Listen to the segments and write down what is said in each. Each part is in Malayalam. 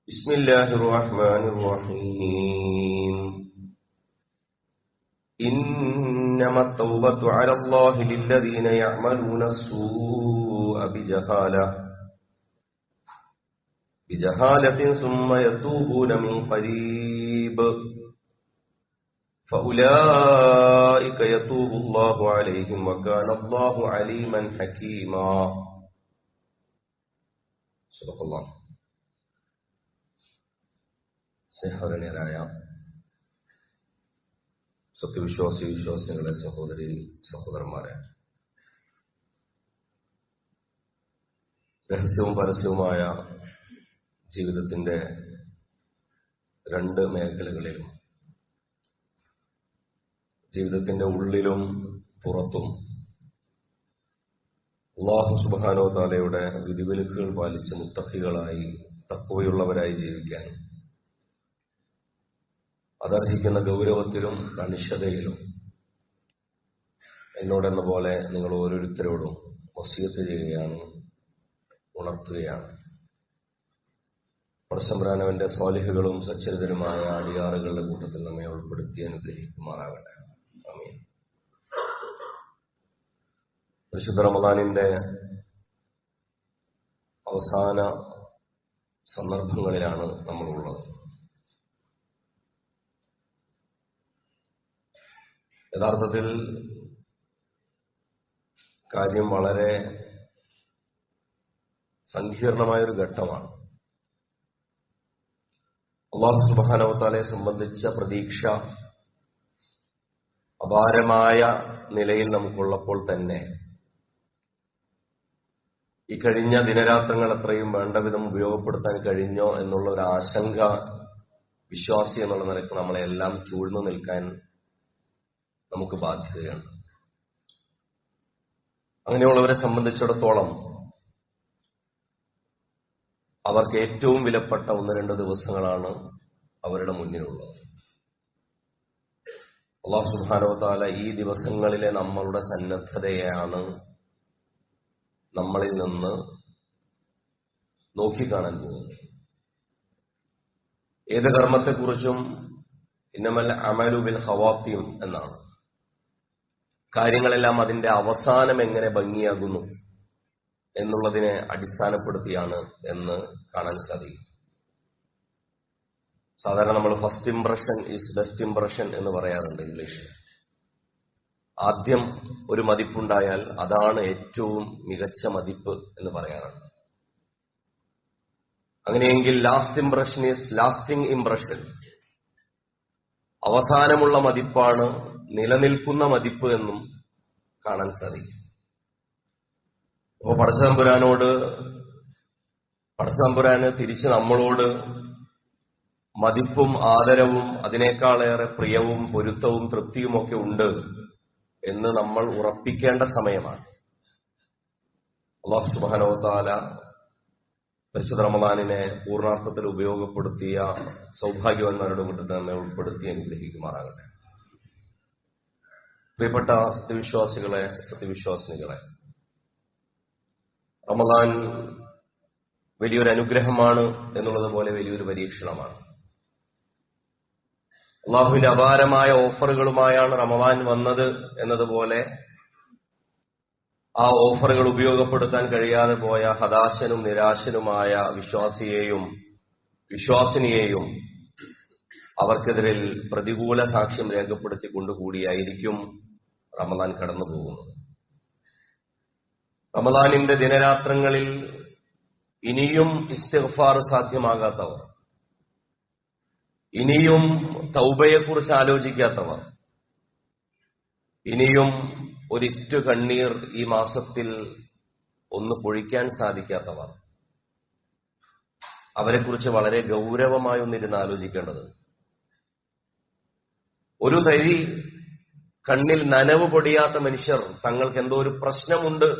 بسم الله الرحمن الرحيم إنما التوبة على الله للذين يعملون السوء بجهالة ثم يتوبون من قريب فأولئك يتوب الله عليهم وكان الله عليما حكيما. صدق الله. സ്നേഹധന്യരായ വിശ്വാസികളെ, സഹോദരി സഹോദരന്മാരെ, രഹസ്യവും പരസ്യവുമായ ജീവിതത്തിന്റെ രണ്ട് മേഖലകളിലും, ജീവിതത്തിന്റെ ഉള്ളിലും പുറത്തും അല്ലാഹു സുബ്ഹാനഹു വ തആലയുടെ വിധിവിലക്കുകൾ പാലിച്ച് മുത്തഖികളായി തഖ്വയുള്ളവരായി ജീവിക്കാൻ, അതർഹിക്കുന്ന ഗൗരവത്തിലും കണിശതയിലും എന്നോടെന്ന പോലെ നിങ്ങൾ ഓരോരുത്തരോടും വസിയത്ത് ചെയ്യുകയാണ്, ഉണർത്തുകയാണ്. പരശുരാമന്റെ സ്വാലിഹുകളും സച്ചരിതരുമായ അടിയാറുകളുടെ കൂട്ടത്തിൽ നമ്മെ ഉൾപ്പെടുത്തി അനുഗ്രഹിക്കുമാറാകട്ടെ. ആമീൻ. പരിശുദ്ധ റമദാനിന്റെ അവസാന സന്ദർഭങ്ങളിലാണ് നമ്മളുള്ളത്. യഥാർത്ഥത്തിൽ കാര്യം വളരെ സങ്കീർണമായൊരു ഘട്ടമാണ്. അല്ലാഹു സുബ്ഹാനഹു വ തആലയെ സംബന്ധിച്ച പ്രതീക്ഷ അപാരമായ നിലയിൽ നമുക്കുള്ളപ്പോൾ തന്നെ ഈ കഴിഞ്ഞ ദിനരാത്രങ്ങൾ എത്രയും വേണ്ടവിധം ഉപയോഗപ്പെടുത്താൻ കഴിഞ്ഞോ എന്നുള്ള ഒരു ആശങ്ക വിശ്വാസി എന്നുള്ള നിലയ്ക്ക് നമ്മളെല്ലാം ചൂഴ്ന്നു നിൽക്കാൻ നമുക്ക് ബാധ്യതയാണ്. അങ്ങനെയുള്ളവരെ സംബന്ധിച്ചിടത്തോളം അവർക്ക് ഏറ്റവും വിലപ്പെട്ട 1-2 ദിവസങ്ങളാണ് അവരുടെ മുന്നിലുള്ളത്. അല്ലാഹു സുബ്ഹാനഹു വ തആല ഈ ദിവസങ്ങളിലെ നമ്മളുടെ സന്നദ്ധതയാണ് നമ്മളിൽ നിന്ന് നോക്കിക്കാണാൻ പോകുന്നത്. ഏത് കർമ്മത്തെക്കുറിച്ചും ഇന്നമൽ അമലു ബിൽ ഖവാത്തിം എന്നാണ്. കാര്യങ്ങളെല്ലാം അതിന്റെ അവസാനം എങ്ങനെ ഭംഗിയാകുന്നു എന്നുള്ളതിനെ അടിസ്ഥാനപ്പെടുത്തിയാണ് എന്ന് കാണാൻ സാധിക്കും. സാധാരണ നമ്മൾ first impression is best impression എന്ന് പറയാറുണ്ട് ഇംഗ്ലീഷിൽ. ആദ്യം ഒരു മതിപ്പുണ്ടായാൽ അതാണ് ഏറ്റവും മികച്ച മതിപ്പ് എന്ന് പറയാറുണ്ട്. അങ്ങനെയെങ്കിൽ last impression is lasting impression. അവസാനമുള്ള മതിപ്പാണ് നിലനിൽക്കുന്ന മതിപ്പ് എന്നും കാണാൻ സാധിക്കും. അപ്പോ പടച്ചതമ്പുരാന് തിരിച്ച് നമ്മളോട് മതിപ്പും ആദരവും അതിനേക്കാളേറെ പ്രിയവും പൊരുത്തവും തൃപ്തിയുമൊക്കെ ഉണ്ട് എന്ന് നമ്മൾ ഉറപ്പിക്കേണ്ട സമയമാണ്. അല്ലാഹു സുബ്ഹാനഹു വ തആല പരിശുദ്ധ റമദാനിനെ പൂർണ്ണാർത്ഥത്തിൽ ഉപയോഗപ്പെടുത്തിയ സൗഭാഗ്യവാന്മാരുടെ കൂട്ടത്തിൽ നമ്മെ ഉൾപ്പെടുത്തി അനുഗ്രഹിക്കുമാറാകട്ടെ. പ്രിയപ്പെട്ട സത്യവിശ്വാസിനികളെ, റമദാൻ വലിയൊരു അനുഗ്രഹമാണ് എന്നുള്ളതുപോലെ വലിയൊരു പരീക്ഷണമാണ്. അല്ലാഹുവിന്റെ അപാരമായ ഓഫറുകളുമായാണ് റമദാൻ വന്നത് എന്നതുപോലെ ആ ഓഫറുകൾ ഉപയോഗപ്പെടുത്താൻ കഴിയാതെ പോയ ഹതാശനും നിരാശനുമായ വിശ്വാസിനിയെയും അവർക്കെതിരിൽ പ്രതികൂല സാക്ഷ്യം രേഖപ്പെടുത്തിക്കൊണ്ടുകൂടിയായിരിക്കും റമദാൻ കടന്നു പോകുന്നത്. റമദാനിന്റെ ദിനരാത്രങ്ങളിൽ ഇനിയും ഇസ്തിഗ്ഫാർ സാധ്യമാകാത്തവർ, ഇനിയും തൗബയെക്കുറിച്ച് ആലോചിക്കാത്തവർ, ഇനിയും ഒരിറ്റു കണ്ണീർ ഈ മാസത്തിൽ ഒന്ന് പൊഴിക്കാൻ സാധിക്കാത്തവർ, അവരെക്കുറിച്ച് വളരെ ഗൗരവമായി ഒന്നിരുന്ന് ആലോചിക്കേണ്ടത്. ഒരു തരി കണ്ണിൽ നനവ് പൊടിയാത്ത മനുഷ്യർ തങ്ങൾക്ക് എന്തോ ഒരു പ്രശ്നമുണ്ട്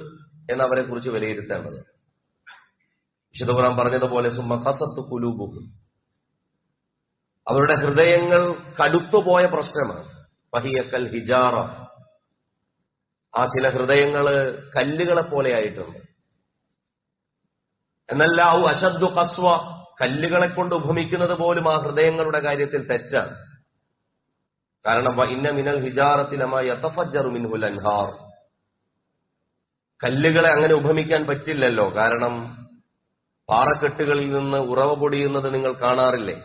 എന്നവരെ കുറിച്ച് വിലയിരുത്തേണ്ടത്. വിശുദ്ധ ഖുർആൻ പറഞ്ഞതുപോലെ സുമ്മ ഖസത്ത് ഖുലൂബുഹും, അവരുടെ ഹൃദയങ്ങൾ കടുത്തുപോയ പ്രശ്നമാണ്. ഫഹിയക്കൽ ഹിജാറ, ആ ചില ഹൃദയങ്ങള് കല്ലുകളെ പോലെ ആയിട്ടുണ്ട്. എന്നല്ല ഔ അശദ്ദു ഖസ്വ, കല്ലുകളെ കൊണ്ട് ഉപമിക്കുന്നത് പോലും ആ ഹൃദയങ്ങളുടെ കാര്യത്തിൽ തെറ്റാണ്. കാരണം ഇന്ന മിനൽ ഹിജാറത്തിലമായി യതഫജ്ജറു മിൻഹുൽ അൻഹാർ, കല്ലുകളെ അങ്ങനെ ഉപമിക്കാൻ പറ്റില്ലല്ലോ. കാരണം പാറക്കെട്ടുകളിൽ നിന്ന് ഉറവ പൊടിയുന്നത് നിങ്ങൾ കാണാറില്ലേ?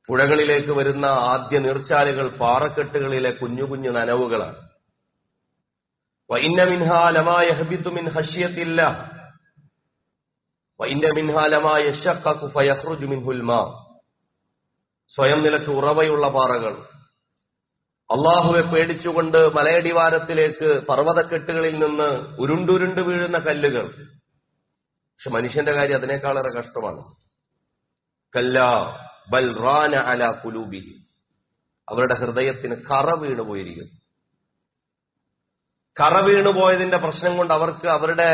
പുഴകളിലേക്ക് വരുന്ന ആദ്യ നീർച്ചാലുകൾ പാറക്കെട്ടുകളിലെ കുഞ്ഞു കുഞ്ഞു നനവുകളാണ്. വഇന്ന മിൻഹാ ലമാ യഹ്ബിതു മിൻ ഖശ്യത്തില്ലാഹ് വഇന്ന മിൻഹാ ലമാ യശഖഖു ഫയഖ്റുജു മിൻഹുൽ മാ, സ്വയം നിലക്ക് ഉറവയുള്ള പാറകൾ, അള്ളാഹുവെ പേടിച്ചുകൊണ്ട് മലയടിവാരത്തിലേക്ക് പർവ്വതക്കെട്ടുകളിൽ നിന്ന് ഉരുണ്ടുരുണ്ട് വീഴുന്ന കല്ലുകൾ. പക്ഷെ മനുഷ്യന്റെ കാര്യം അതിനേക്കാളേറെ കഷ്ടമാണ്. കല്ലാ ബൽ റാന അലാ ഖുലൂബിഹിം, അവരുടെ ഹൃദയത്തിന് കറ വീണു പോയിരിക്കുന്നു. കറ വീണുപോയതിന്റെ പ്രശ്നം കൊണ്ട് അവർക്ക് അവരുടെ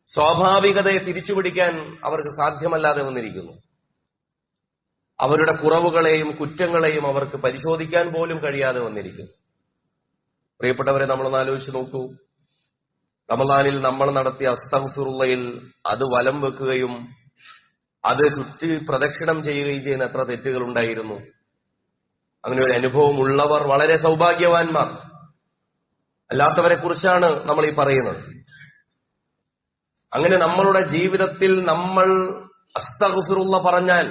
സ്വാഭാവികതയെ തിരിച്ചുപിടിക്കാൻ അവർക്ക് സാധ്യമല്ലാതെ വന്നിരിക്കുന്നു. അവരുടെ കുറവുകളെയും കുറ്റങ്ങളെയും അവർക്ക് പരിശോധിക്കാൻ പോലും കഴിയാതെ വന്നിരിക്കുന്നു. പ്രിയപ്പെട്ടവരെ, നമ്മളൊന്ന് ആലോചിച്ച് നോക്കൂ. റമളാനിൽ നമ്മൾ നടത്തിയ അസ്തഗ്ഫിറുള്ളയിൽ അത് വലം വെക്കുകയും അത് ചുറ്റി പ്രദക്ഷിണം ചെയ്യുകയും ചെയ്യുന്ന എത്ര തെറ്റുകൾ ഉണ്ടായിരുന്നു. അങ്ങനെ ഒരു അനുഭവം ഉള്ളവർ വളരെ സൗഭാഗ്യവാന്മാർ. അല്ലാത്തവരെ കുറിച്ചാണ് നമ്മൾ ഈ പറയുന്നത്. അങ്ങനെ നമ്മളുടെ ജീവിതത്തിൽ നമ്മൾ അസ്തഗ്ഫിറുള്ള പറഞ്ഞാൽ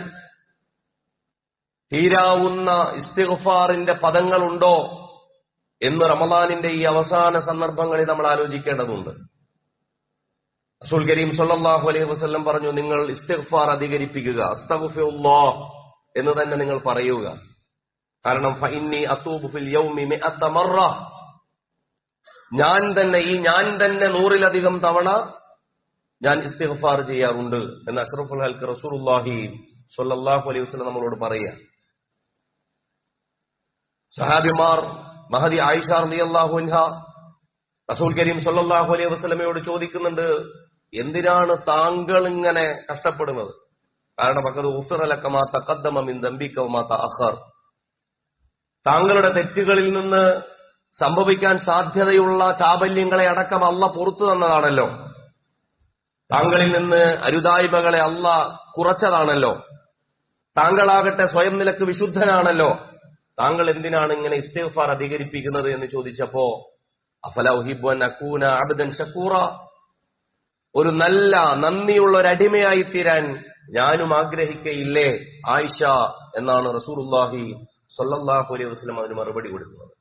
തീരാവുന്ന ഇസ്തിഗ്ഫാറിന്റെ പദങ്ങളുണ്ടോ എന്ന് റമളാനിന്റെ ഈ അവസാന സന്ദർഭങ്ങളിൽ നമ്മൾ ആലോചിക്കേണ്ടതുണ്ട്. റസൂൽ കരീം സ്വല്ലല്ലാഹു അലൈഹി വസല്ലം പറഞ്ഞു, നിങ്ങൾ ഇസ്തിഗ്ഫാർ അധികരിപ്പിക്കുക, അസ്തഗ്ഫിറുല്ലാഹ് എന്ന് തന്നെ നിങ്ങൾ പറയുക. കാരണം ഫഇന്നി അതൂബു ഫിൽ യൗമി മിഅത മറ, ഞാൻ തന്നെ 100-ലധികം തവണ ഞാൻ ഇസ്തിഗ്ഫാർ ചെയ്യാറുണ്ട് എന്ന് അഷ്റഫുൽ ഖൽഖ് റസൂലുള്ളാഹി സ്വല്ലല്ലാഹു അലൈഹി വസല്ലം നമ്മളോട് പറയുക. സഹാബിമാർ മഹദി ആയിഷ റളിയല്ലാഹു അൻഹ റസൂൽ കരീം സ്വല്ലല്ലാഹു അലൈഹി വസല്ലമയോട് ചോദിക്കുന്നുണ്ട്, എന്തിനാണ് താങ്കൾ ഇങ്ങനെ കഷ്ടപ്പെടുന്നത്? കാരണം ഫഖദ് ഉഫിറ ലക മാ തഖദ്ദമ മിൻ ദംബിക വമാ തഅഖർ, താങ്കളുടെ തെറ്റുകളിൽ നിന്ന് സംഭവിക്കാൻ സാധ്യതയുള്ള ചാബല്യങ്ങളെ അടക്കം അല്ലാഹ് പുറത്തു തന്നതാണല്ലോ. താങ്കളിൽ നിന്ന് അരുതായ്മകളെ അല്ലാഹ് കുറച്ചതാണല്ലോ. താങ്കളാകട്ടെ സ്വയം നിലക്ക് വിശുദ്ധനാണല്ലോ. താങ്കൾ എന്തിനാണ് ഇങ്ങനെ ഇസ്തിഗ്ഫാർ അധികരിപ്പിക്കുന്നത് എന്ന് ചോദിച്ചപ്പോ, അഫലാ ഉഹിബ്ബു അൻ അകൂന അബ്ദൻ ശകൂറ, ഒരു നല്ല നന്ദിയുള്ള ഒരു അടിമയായി തീരാൻ ഞാനും ആഗ്രഹിക്കയില്ലേ ആയിഷ എന്നാണ് റസൂലുള്ളാഹി സ്വല്ലല്ലാഹു അലൈഹി വസല്ലം അതിന് മറുപടി കൊടുക്കുന്നത്.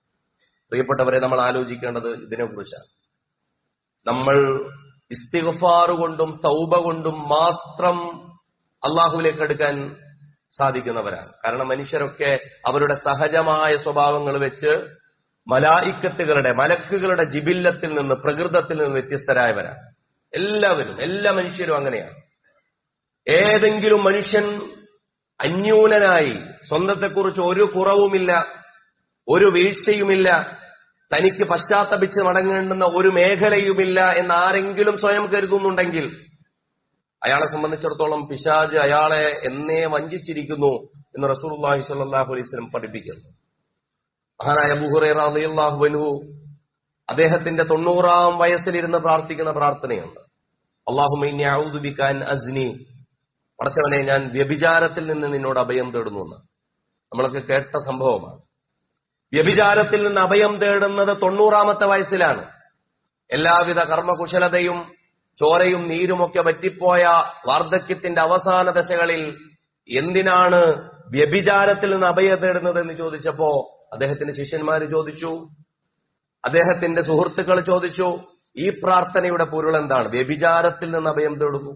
പ്രിയപ്പെട്ടവരെ, നമ്മൾ ആലോചിക്കേണ്ടത് ഇതിനെക്കുറിച്ചാണ്. നമ്മൾ ഇസ്തിഗ്ഫാർ കൊണ്ടും തൗബ കൊണ്ടും മാത്രം അള്ളാഹുവിലേക്ക് അടുക്കാൻ സാധിക്കുന്നവരാണ്. കാരണം മനുഷ്യരൊക്കെ അവരുടെ സഹജമായ സ്വഭാവങ്ങൾ വെച്ച് മലക്കുകളുടെ ജിബില്ലത്തിൽ നിന്ന്, പ്രകൃതത്തിൽ നിന്ന് വ്യത്യസ്തരായവരാണ്. എല്ലാ മനുഷ്യരും അങ്ങനെയാണ്. ഏതെങ്കിലും മനുഷ്യൻ അന്യൂനനായി, സ്വന്തത്തെക്കുറിച്ച് ഒരു കുറവുമില്ല, ഒരു വീഴ്ചയുമില്ല, തനിക്ക് പശ്ചാത്തപിച്ച് മടങ്ങേണ്ടുന്ന ഒരു മേഖലയുമില്ല എന്ന് ആരെങ്കിലും സ്വയം കരുതുന്നുണ്ടെങ്കിൽ അയാളെ സംബന്ധിച്ചിടത്തോളം പിശാച് അയാളെ എന്നേ വഞ്ചിച്ചിരിക്കുന്നു എന്ന് റസൂലുള്ളാഹി സ്വല്ലല്ലാഹു അലൈഹി വസല്ലം പഠിപ്പിക്കുന്നു. മഹാനായ അബൂ ഹുറൈറ റളിയല്ലാഹു അൻഹു അദ്ദേഹത്തിന്റെ 90-ാം വയസ്സിലിരുന്ന് പ്രാർത്ഥിക്കുന്ന പ്രാർത്ഥനയുണ്ട്. അല്ലാഹുമ്മ ഇന്നി അഊദു ബിക അൻ അസ്നി, പടച്ചവനെ ഞാൻ വ്യഭിചാരത്തിൽ നിന്ന് നിന്നോട് അഭയം തേടുന്നു എന്ന്. നമ്മളൊക്കെ കേട്ട സംഭവമാണ്. വ്യഭിചാരത്തിൽ നിന്ന് അഭയം തേടുന്നത് 90-ാമത്തെ വയസ്സിലാണ്. എല്ലാവിധ കർമ്മകുശലതയും ചോരയും നീരുമൊക്കെ വറ്റിപ്പോയ വാർദ്ധക്യത്തിന്റെ അവസാന ദശകളിൽ എന്തിനാണ് വ്യഭിചാരത്തിൽ നിന്ന് അഭയം തേടുന്നത് എന്ന് ചോദിച്ചപ്പോ അദ്ദേഹത്തിന്റെ ശിഷ്യന്മാര് ചോദിച്ചു, അദ്ദേഹത്തിന്റെ സുഹൃത്തുക്കൾ ചോദിച്ചു, ഈ പ്രാർത്ഥനയുടെ പൊരുൾ എന്താണ്? വ്യഭിചാരത്തിൽ നിന്ന് അഭയം തേടുന്നു.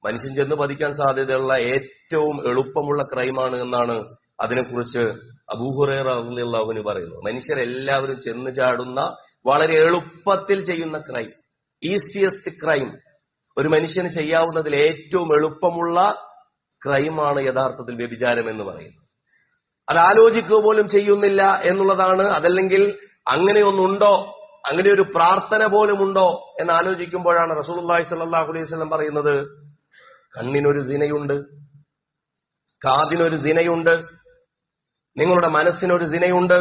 മനുഷ്യൻ ചെന്ന് പതിക്കാൻ സാധ്യതയുള്ള ഏറ്റവും എളുപ്പമുള്ള ക്രൈമാണ് എന്നാണ് അതിനെക്കുറിച്ച് അബൂ ഹുറൈറ റളിയല്ലാഹു അൻഹു പറയുന്നത്. മനുഷ്യരെല്ലാവരും ചെന്ന് ചാടുന്ന വളരെ എളുപ്പത്തിൽ ചെയ്യുന്ന ക്രൈം, ഈസിയസ്റ്റ് ക്രൈം, ഒരു മനുഷ്യന് ചെയ്യാവുന്നതിൽ ഏറ്റവും എളുപ്പമുള്ള ക്രൈമാണ് യഥാർത്ഥത്തിൽ വ്യഭിചാരം എന്ന് പറയുന്നത്. അത് ആലോചിക്കുക പോലും ചെയ്യുന്നില്ല എന്നുള്ളതാണ്. അതല്ലെങ്കിൽ അങ്ങനെയൊന്നുണ്ടോ, അങ്ങനെ ഒരു പ്രാർത്ഥന പോലും ഉണ്ടോ എന്ന് ആലോചിക്കുമ്പോഴാണ് റസൂലുള്ളാഹി സ്വല്ലല്ലാഹു അലൈഹി വസല്ലം പറയുന്നത്, കണ്ണിനൊരു സിനയുണ്ട്, കാതിനൊരു സിനയുണ്ട്, നിങ്ങളുടെ മനസ്സിനൊരു സിനയുണ്ട്.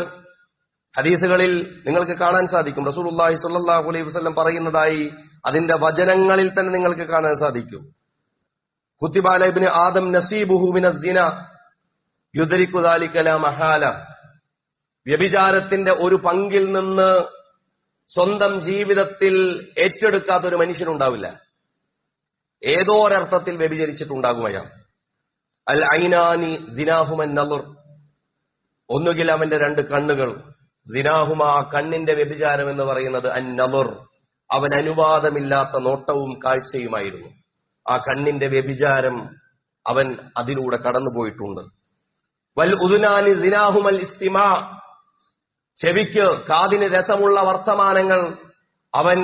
ഹദീസുകളിൽ നിങ്ങൾക്ക് കാണാൻ സാധിക്കും, റസൂലുള്ളാഹി സ്വല്ലല്ലാഹു അലൈഹി വസല്ലം പറയുന്നതായി അതിന്റെ വചനങ്ങളിൽ തന്നെ നിങ്ങൾക്ക് കാണാൻ സാധിക്കും. കുത്തിബ അല ഇബ്നു ആദം നസീബുഹു മിനസ് സിന യുദ്രികു ദാലിക ലാ മഹാല. വ്യഭിചാരത്തിന്റെ ഒരു പങ്കിൽ നിന്ന് സ്വന്തം ജീവിതത്തിൽ ഏറ്റെടുക്കാത്തൊരു മനുഷ്യനുണ്ടാവില്ല. ഏതോ ഒരർത്ഥത്തിൽ വ്യഭിചരിച്ചിട്ടുണ്ടാകും അയാൾ. അൽ ഐനാനി സിനാഹുമൻ നളർ, ഒന്നുകിൽ അവന്റെ രണ്ട് കണ്ണുകൾ, സിനാഹുമ കണ്ണിന്റെ വ്യഭിചാരം എന്ന് പറയുന്നത് അൻ നളർ, അവൻ അനുവാദമില്ലാത്ത നോട്ടവും കാഴ്ചയുമായിരുന്നു. ആ കണ്ണിന്റെ വ്യഭിചാരം അവൻ അതിലൂടെ കടന്നുപോയിട്ടുണ്ട്. വൽ ഉദുനാനി സിനാഹുമൽ ഇസ്തിമാ, ചെവിക്ക് കാതിന് രസമുള്ള വർത്തമാനങ്ങൾ അവൻ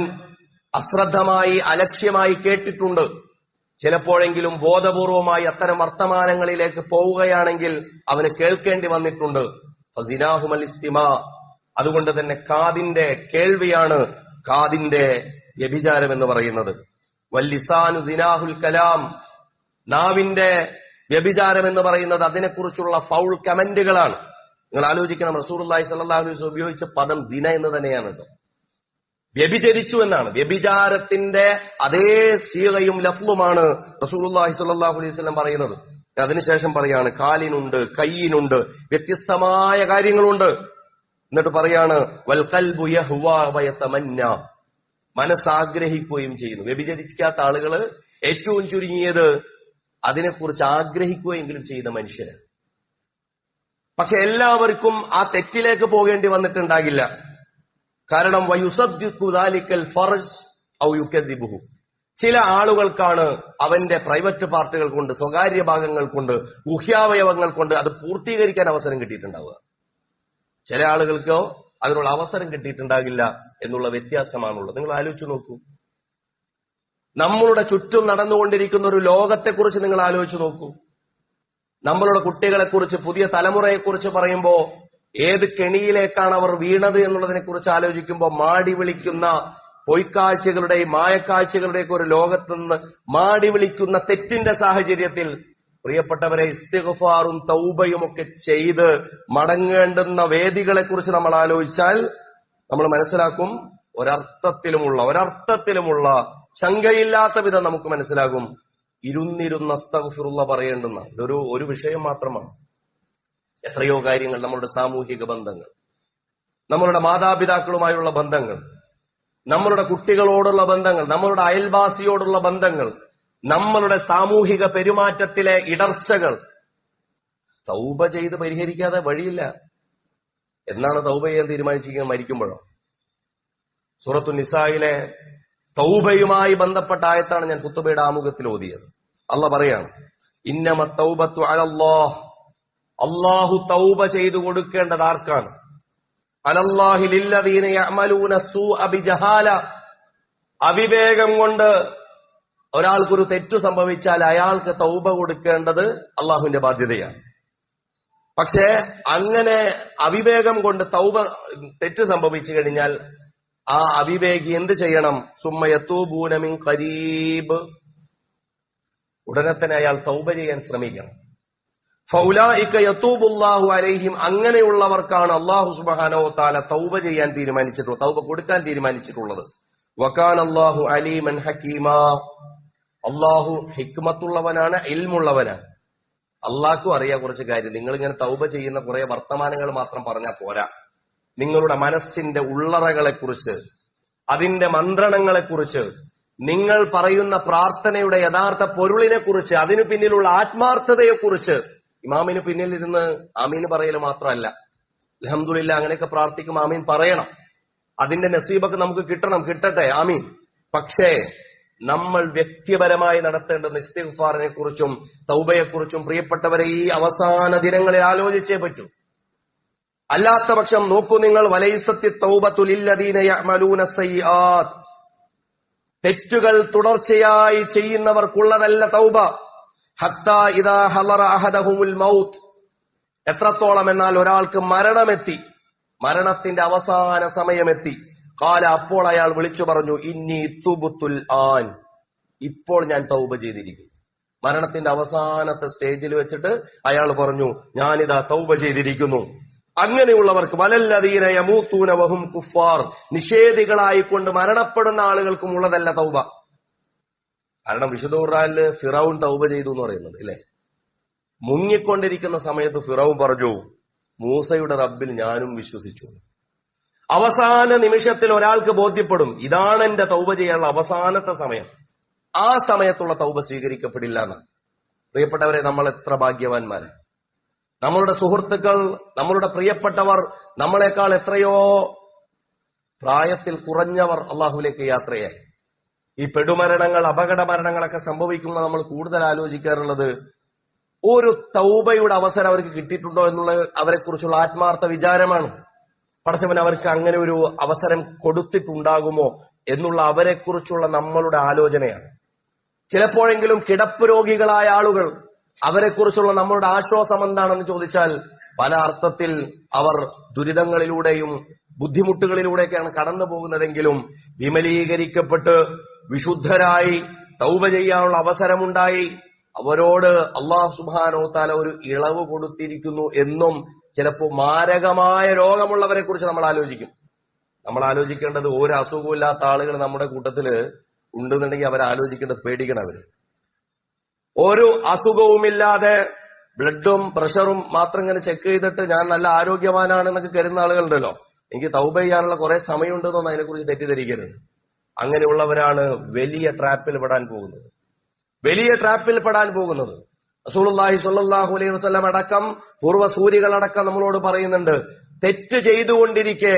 അശ്രദ്ധമായി അലക്ഷ്യമായി കേട്ടിട്ടുണ്ട്. ചിലപ്പോഴെങ്കിലും ബോധപൂർവമായി അത്തരം വർത്തമാനങ്ങളിലേക്ക് പോവുകയാണെങ്കിൽ അവന് കേൾക്കേണ്ടി വന്നിട്ടുണ്ട്. ഫസിനാഹുമൽ ഇസ്തിമാ, അതുകൊണ്ട് തന്നെ കാതിന്റെ കേൾവിയാണ് കാതിന്റെ വ്യഭിചാരം എന്ന് പറയുന്നത്. വല്ലിസാനു സിനാഹുൽ കലാം, നാവിന്റെ വ്യഭിചാരം എന്ന് പറയുന്നത് അതിനെക്കുറിച്ചുള്ള ഫൗൾ കമന്റുകളാണ്. നിങ്ങൾ ആലോചിക്കണം, റസൂലുള്ളാഹി സ്വല്ലല്ലാഹു അലൈഹി വസല്ലം ഉപയോഗിച്ച പദം സിന എന്ന് തന്നെയാണ് കേട്ടോ. വ്യഭിചരിച്ചു എന്നാണ്. വ്യഭിചാരത്തിന്റെ അതേ സീഗയും ലഫ്ലുമാണ് റസൂലുള്ളാഹി സ്വല്ലല്ലാഹു അലൈഹി വസല്ലം പറയുന്നത്. അതിനുശേഷം പറയാണ് കാലിനുണ്ട്, കയ്യിനുണ്ട്, വ്യത്യസ്തമായ കാര്യങ്ങളുണ്ട്. എന്നിട്ട് പറയാണ് വൽ ഖൽബു യഹ്വാ വയതമന്ന, മനസ്സാഗ്രഹിക്കുകയും ചെയ്യുന്നു. വ്യഭിചരിക്കാത്ത ആളുകള് ഏറ്റവും ചുരുങ്ങിയത് അതിനെക്കുറിച്ച് ആഗ്രഹിക്കുകയെങ്കിലും ചെയ്ത മനുഷ്യര്. പക്ഷെ എല്ലാവർക്കും ആ തെറ്റിലേക്ക് പോകേണ്ടി വന്നിട്ടുണ്ടാകില്ല. കാരണം വയുസദ്ദിഖു ദാലിക്കൽ ഫർജ് ഔ യുകദ്ദിബുഹു, ചില ആളുകൾക്കാണ് അവന്റെ പ്രൈവറ്റ് പാർട്ടുകൾ കൊണ്ട്, സ്വകാര്യ ഭാഗങ്ങൾ കൊണ്ട്, ഗുഹ്യാവയവങ്ങൾ കൊണ്ട് അത് പൂർത്തീകരിക്കാൻ അവസരം കിട്ടിയിട്ടുണ്ടാവുക. ചില ആളുകൾക്കോ അതിനുള്ള അവസരം കിട്ടിയിട്ടുണ്ടാകില്ല എന്നുള്ള വ്യത്യാസമാണുള്ളത്. നിങ്ങൾ ആലോചിച്ചു നോക്കൂ, നമ്മളുടെ ചുറ്റും നടന്നുകൊണ്ടിരിക്കുന്ന ഒരു ലോകത്തെക്കുറിച്ച് നിങ്ങൾ ആലോചിച്ചു നോക്കൂ. നമ്മളുടെ കുട്ടികളെക്കുറിച്ച്, പുതിയ തലമുറയെക്കുറിച്ച് പറയുമ്പോൾ ഏത് കെണിയിലേക്കാണ് അവർ വീണത് എന്നുള്ളതിനെ കുറിച്ച് ആലോചിക്കുമ്പോൾ മാടി വിളിക്കുന്ന പൊയ്ക്കാഴ്ചകളുടെയും മായക്കാഴ്ചകളുടെയൊക്കെ ഒരു ലോകത്തുനിന്ന് മാടി വിളിക്കുന്ന തെറ്റിന്റെ സാഹചര്യത്തിൽ പ്രിയപ്പെട്ടവരെ ഇസ്തിഗ്ഫാറും തൗബയും ഒക്കെ ചെയ്ത് മടങ്ങേണ്ടുന്ന വേദികളെ കുറിച്ച് നമ്മൾ ആലോചിച്ചാൽ നമ്മൾ മനസ്സിലാക്കും, ഒരർത്ഥത്തിലുമുള്ള ശങ്കയില്ലാത്ത വിധം നമുക്ക് മനസ്സിലാകും ഇരുന്നിരുന്ന അസ്തഗ്ഫിറുല്ലാഹ് പറയേണ്ടുന്ന ഒരു വിഷയം മാത്രമാണ്. എത്രയോ കാര്യങ്ങൾ, നമ്മളുടെ സാമൂഹിക ബന്ധങ്ങൾ, നമ്മളുടെ മാതാപിതാക്കളുമായുള്ള ബന്ധങ്ങൾ, നമ്മളുടെ കുട്ടികളോടുള്ള ബന്ധങ്ങൾ, നമ്മളുടെ അയൽവാസിയോടുള്ള ബന്ധങ്ങൾ, നമ്മളുടെ സാമൂഹിക പെരുമാറ്റത്തിലെ ഇടർച്ചകൾ തൗബ ചെയ്ത് പരിഹരിക്കാതെ വഴിയില്ല. എന്നാണ് തൗബ ചെയ്യാൻ തീരുമാനിച്ചിരിക്കുന്നത്? മരിക്കുമ്പോഴോ? സൂറത്തു നിസായിലെ തൗബയുമായി ബന്ധപ്പെട്ട ആയത്താണ് ഞാൻ ഖുത്ബയുടെ ആമുഖത്തിൽ ഓതിയത്. അള്ളാഹ് പറയാണ്, ഇന്നമ തൗബത്തു അലല്ലാഹ്, അള്ളാഹു തൗബ ചെയ്തു കൊടുക്കേണ്ടത് ആർക്കാണ്? അലല്ലാഹി ലില്ലദീന യഅമലൂന സൂഅ ബിജഹാല, അവിവേകം കൊണ്ട് ഒരാൾക്കൊരു തെറ്റു സംഭവിച്ചാൽ അയാൾക്ക് തൗബ കൊടുക്കേണ്ടത് അള്ളാഹുവിന്റെ ബാധ്യതയാണ്. പക്ഷേ അങ്ങനെ അവിവേകം കൊണ്ട് തെറ്റ് സംഭവിച്ചു കഴിഞ്ഞാൽ ആ അവിവേകി എന്ത് ചെയ്യണം? സുമ്മ യതൂബൂന മിൻ ഖരീബ്, ഉടനെ തന്നെ അയാൾ തൗബ ചെയ്യാൻ ശ്രമിക്കണം. ഫൗലായിക യതൂബുല്ലാഹു അലൈഹിം, അങ്ങനെയുള്ളവർക്കാണ് അല്ലാഹു സുബ്ഹാനഹു വ തആല തൗബ ചെയ്യാൻ തീരുമാനിച്ചിട്ടുള്ളത്, തൗബ കൊടുക്കാൻ തീരുമാനിച്ചിട്ടുള്ളത്. വകാന അല്ലാഹു അലീമൻ ഹകീമാ, അല്ലാഹു ഹിക്മത്തുള്ളവനാണ്, ഇൽമുള്ളവനാണ്. അള്ളാഹ്ക്കും അറിയാം കുറച്ച് കാര്യം. നിങ്ങൾ ഇങ്ങനെ തൗബ ചെയ്യുന്ന കുറെ വർത്തമാനങ്ങൾ മാത്രം പറഞ്ഞാൽ പോരാ. നിങ്ങളുടെ മനസ്സിന്റെ ഉള്ളറകളെക്കുറിച്ച്, അതിന്റെ മന്ത്രണങ്ങളെക്കുറിച്ച്, നിങ്ങൾ പറയുന്ന പ്രാർത്ഥനയുടെ യഥാർത്ഥ പൊരുളിനെ കുറിച്ച്, അതിനു പിന്നിലുള്ള ആത്മാർത്ഥതയെക്കുറിച്ച്, ഇമാമിന് പിന്നിലിരുന്ന് ആമീൻ പറയൽ മാത്രമല്ല, അൽഹംദുലില്ലാ അങ്ങനെയൊക്കെ പ്രാർത്ഥിക്കും, ആമീൻ പറയണം. അതിന്റെ നസീബൊക്കെ നമുക്ക് കിട്ടട്ടെ, ആമീൻ. പക്ഷേ നമ്മൾ വ്യക്തിപരമായി നടത്തേണ്ടുന്ന ഇസ്തിഗ്ഫാറിനെ കുറിച്ചും തൗബയെക്കുറിച്ചും പ്രിയപ്പെട്ടവരെ ഈ അവസാന ദിനങ്ങളിൽ ആലോചിച്ചേ പറ്റൂ. അല്ലാത്ത പക്ഷം നോക്കൂ നിങ്ങൾ, വലൈസത്തി തൗബത്തു ലില്ലദീന യഅമലൂന സയ്യിആത്ത്, തെറ്റുകൾ തുടർച്ചയായി ചെയ്യുന്നവർക്കുള്ളതല്ല തൗബ. ഹത്താ ഇദാ ഹളറ അഹദഹുൽ മൗത്ത്, എത്രത്തോളം എന്നാൽ ഒരാൾക്ക് മരണമെത്തി, മരണത്തിന്റെ അവസാന സമയമെത്തി. ഖാല, അപ്പോൾ അയാൾ വിളിച്ചു പറഞ്ഞു, ഇന്നി തുബ്തുൽ ആൻ, ഇപ്പോൾ ഞാൻ തൗബ ചെയ്തിരിക്കുന്നു. മരണത്തിന്റെ അവസാനത്തെ സ്റ്റേജിൽ വെച്ചിട്ട് അയാൾ പറഞ്ഞു, ഞാനിതാ തൗബ ചെയ്തിരിക്കുന്നു. അങ്ങനെയുള്ളവർക്ക് വലല്ലദീന യമൂതൂന വഹും കുഫാർ, നിഷേധികളായിക്കൊണ്ട് മരണപ്പെടുന്ന ആളുകൾക്കും ഉള്ളതല്ല തൗബ. കാരണം വിശുദ്ധ ഖുർആനില് ഫിറൗൻ തൗബ ചെയ്തു എന്ന് പറയുന്നത് ഇല്ലേ? മുങ്ങിക്കൊണ്ടിരിക്കുന്ന സമയത്ത് ഫിറൗൻ പറഞ്ഞു, മൂസയുടെ റബ്ബിൽ ഞാനും വിശ്വസിച്ചു. അവസാന നിമിഷത്തിൽ ഒരാൾക്ക് ബോധ്യപ്പെടും, ഇതാണ് എന്റെ തൗബ ചെയ്യാനുള്ള അവസാനത്തെ സമയം. ആ സമയത്തുള്ള തൗബ സ്വീകരിക്കപ്പെടില്ല എന്നാണ്. പ്രിയപ്പെട്ടവരെ, നമ്മൾ എത്ര ഭാഗ്യവാന്മാരെ! നമ്മളുടെ സുഹൃത്തുക്കൾ, നമ്മളുടെ പ്രിയപ്പെട്ടവർ, നമ്മളെക്കാൾ എത്രയോ പ്രായത്തിൽ കുറഞ്ഞവർ അള്ളാഹുവിലേക്ക് യാത്രയായി. ഈ പെടുമരണങ്ങൾ, അപകട മരണങ്ങളൊക്കെ സംഭവിക്കുമ്പോൾ നമ്മൾ കൂടുതൽ ആലോചിക്കാറുള്ളത് ഒരു തൗബയുടെ അവസരം അവർക്ക് കിട്ടിയിട്ടുണ്ടോ എന്നുള്ള അവരെക്കുറിച്ചുള്ള ആത്മാർത്ഥ വിചാരമാണ്. പടച്ചവൻ അവർക്ക് അങ്ങനെ ഒരു അവസരം കൊടുത്തിട്ടുണ്ടാകുമോ എന്നുള്ള അവരെക്കുറിച്ചുള്ള നമ്മളുടെ ആലോചനയാണ്. ചിലപ്പോഴെങ്കിലും കിടപ്പ് രോഗികളായ ആളുകൾ, അവരെക്കുറിച്ചുള്ള നമ്മളുടെ ആശ്വാസം എന്താണെന്ന് ചോദിച്ചാൽ പല അർത്ഥത്തിൽ അവർ ദുരിതങ്ങളിലൂടെയും ബുദ്ധിമുട്ടുകളിലൂടെയൊക്കെയാണ് കടന്നു പോകുന്നതെങ്കിലും വിമലീകരിക്കപ്പെട്ട് വിശുദ്ധരായി തൗബ ചെയ്യാനുള്ള അവസരമുണ്ടായി അവരോട് അല്ലാഹു സുബ്ഹാനഹു വ തആല ഒരു ഇളവ് കൊടുത്തിരിക്കുന്നു എന്നും ചിലപ്പോൾ മാരകമായ രോഗമുള്ളവരെ കുറിച്ച് നമ്മൾ ആലോചിക്കും. നമ്മൾ ആലോചിക്കേണ്ടത് ഒരു അസുഖമില്ലാത്ത ആളുകൾ നമ്മുടെ കൂട്ടത്തില് ഉണ്ടെന്നുണ്ടെങ്കിൽ അവരാലോചിക്കേണ്ടത് പേടിക്കണം. അവര് ഒരു അസുഖവുമില്ലാതെ ബ്ലഡും പ്രഷറും മാത്രം ഇങ്ങനെ ചെക്ക് ചെയ്തിട്ട് ഞാൻ നല്ല ആരോഗ്യവാനാണെന്നൊക്കെ കരുതുന്ന ആളുകളുണ്ടല്ലോ. എനിക്ക് തൗബ ചെയ്യാനുള്ള കുറെ സമയമുണ്ടെന്നൊന്നും അതിനെക്കുറിച്ച് തെറ്റിദ്ധരിക്കരുത്. അങ്ങനെയുള്ളവരാണ് വലിയ ട്രാപ്പിൽ പെടാൻ പോകുന്നത്. റസൂലുള്ളാഹി സ്വല്ലല്ലാഹു അലൈഹി വസല്ലം അടക്കം പൂർവ്വസൂരികളടക്കം നമ്മളോട് പറയുന്നുണ്ട്, തെറ്റ് ചെയ്തുകൊണ്ടിരിക്കെ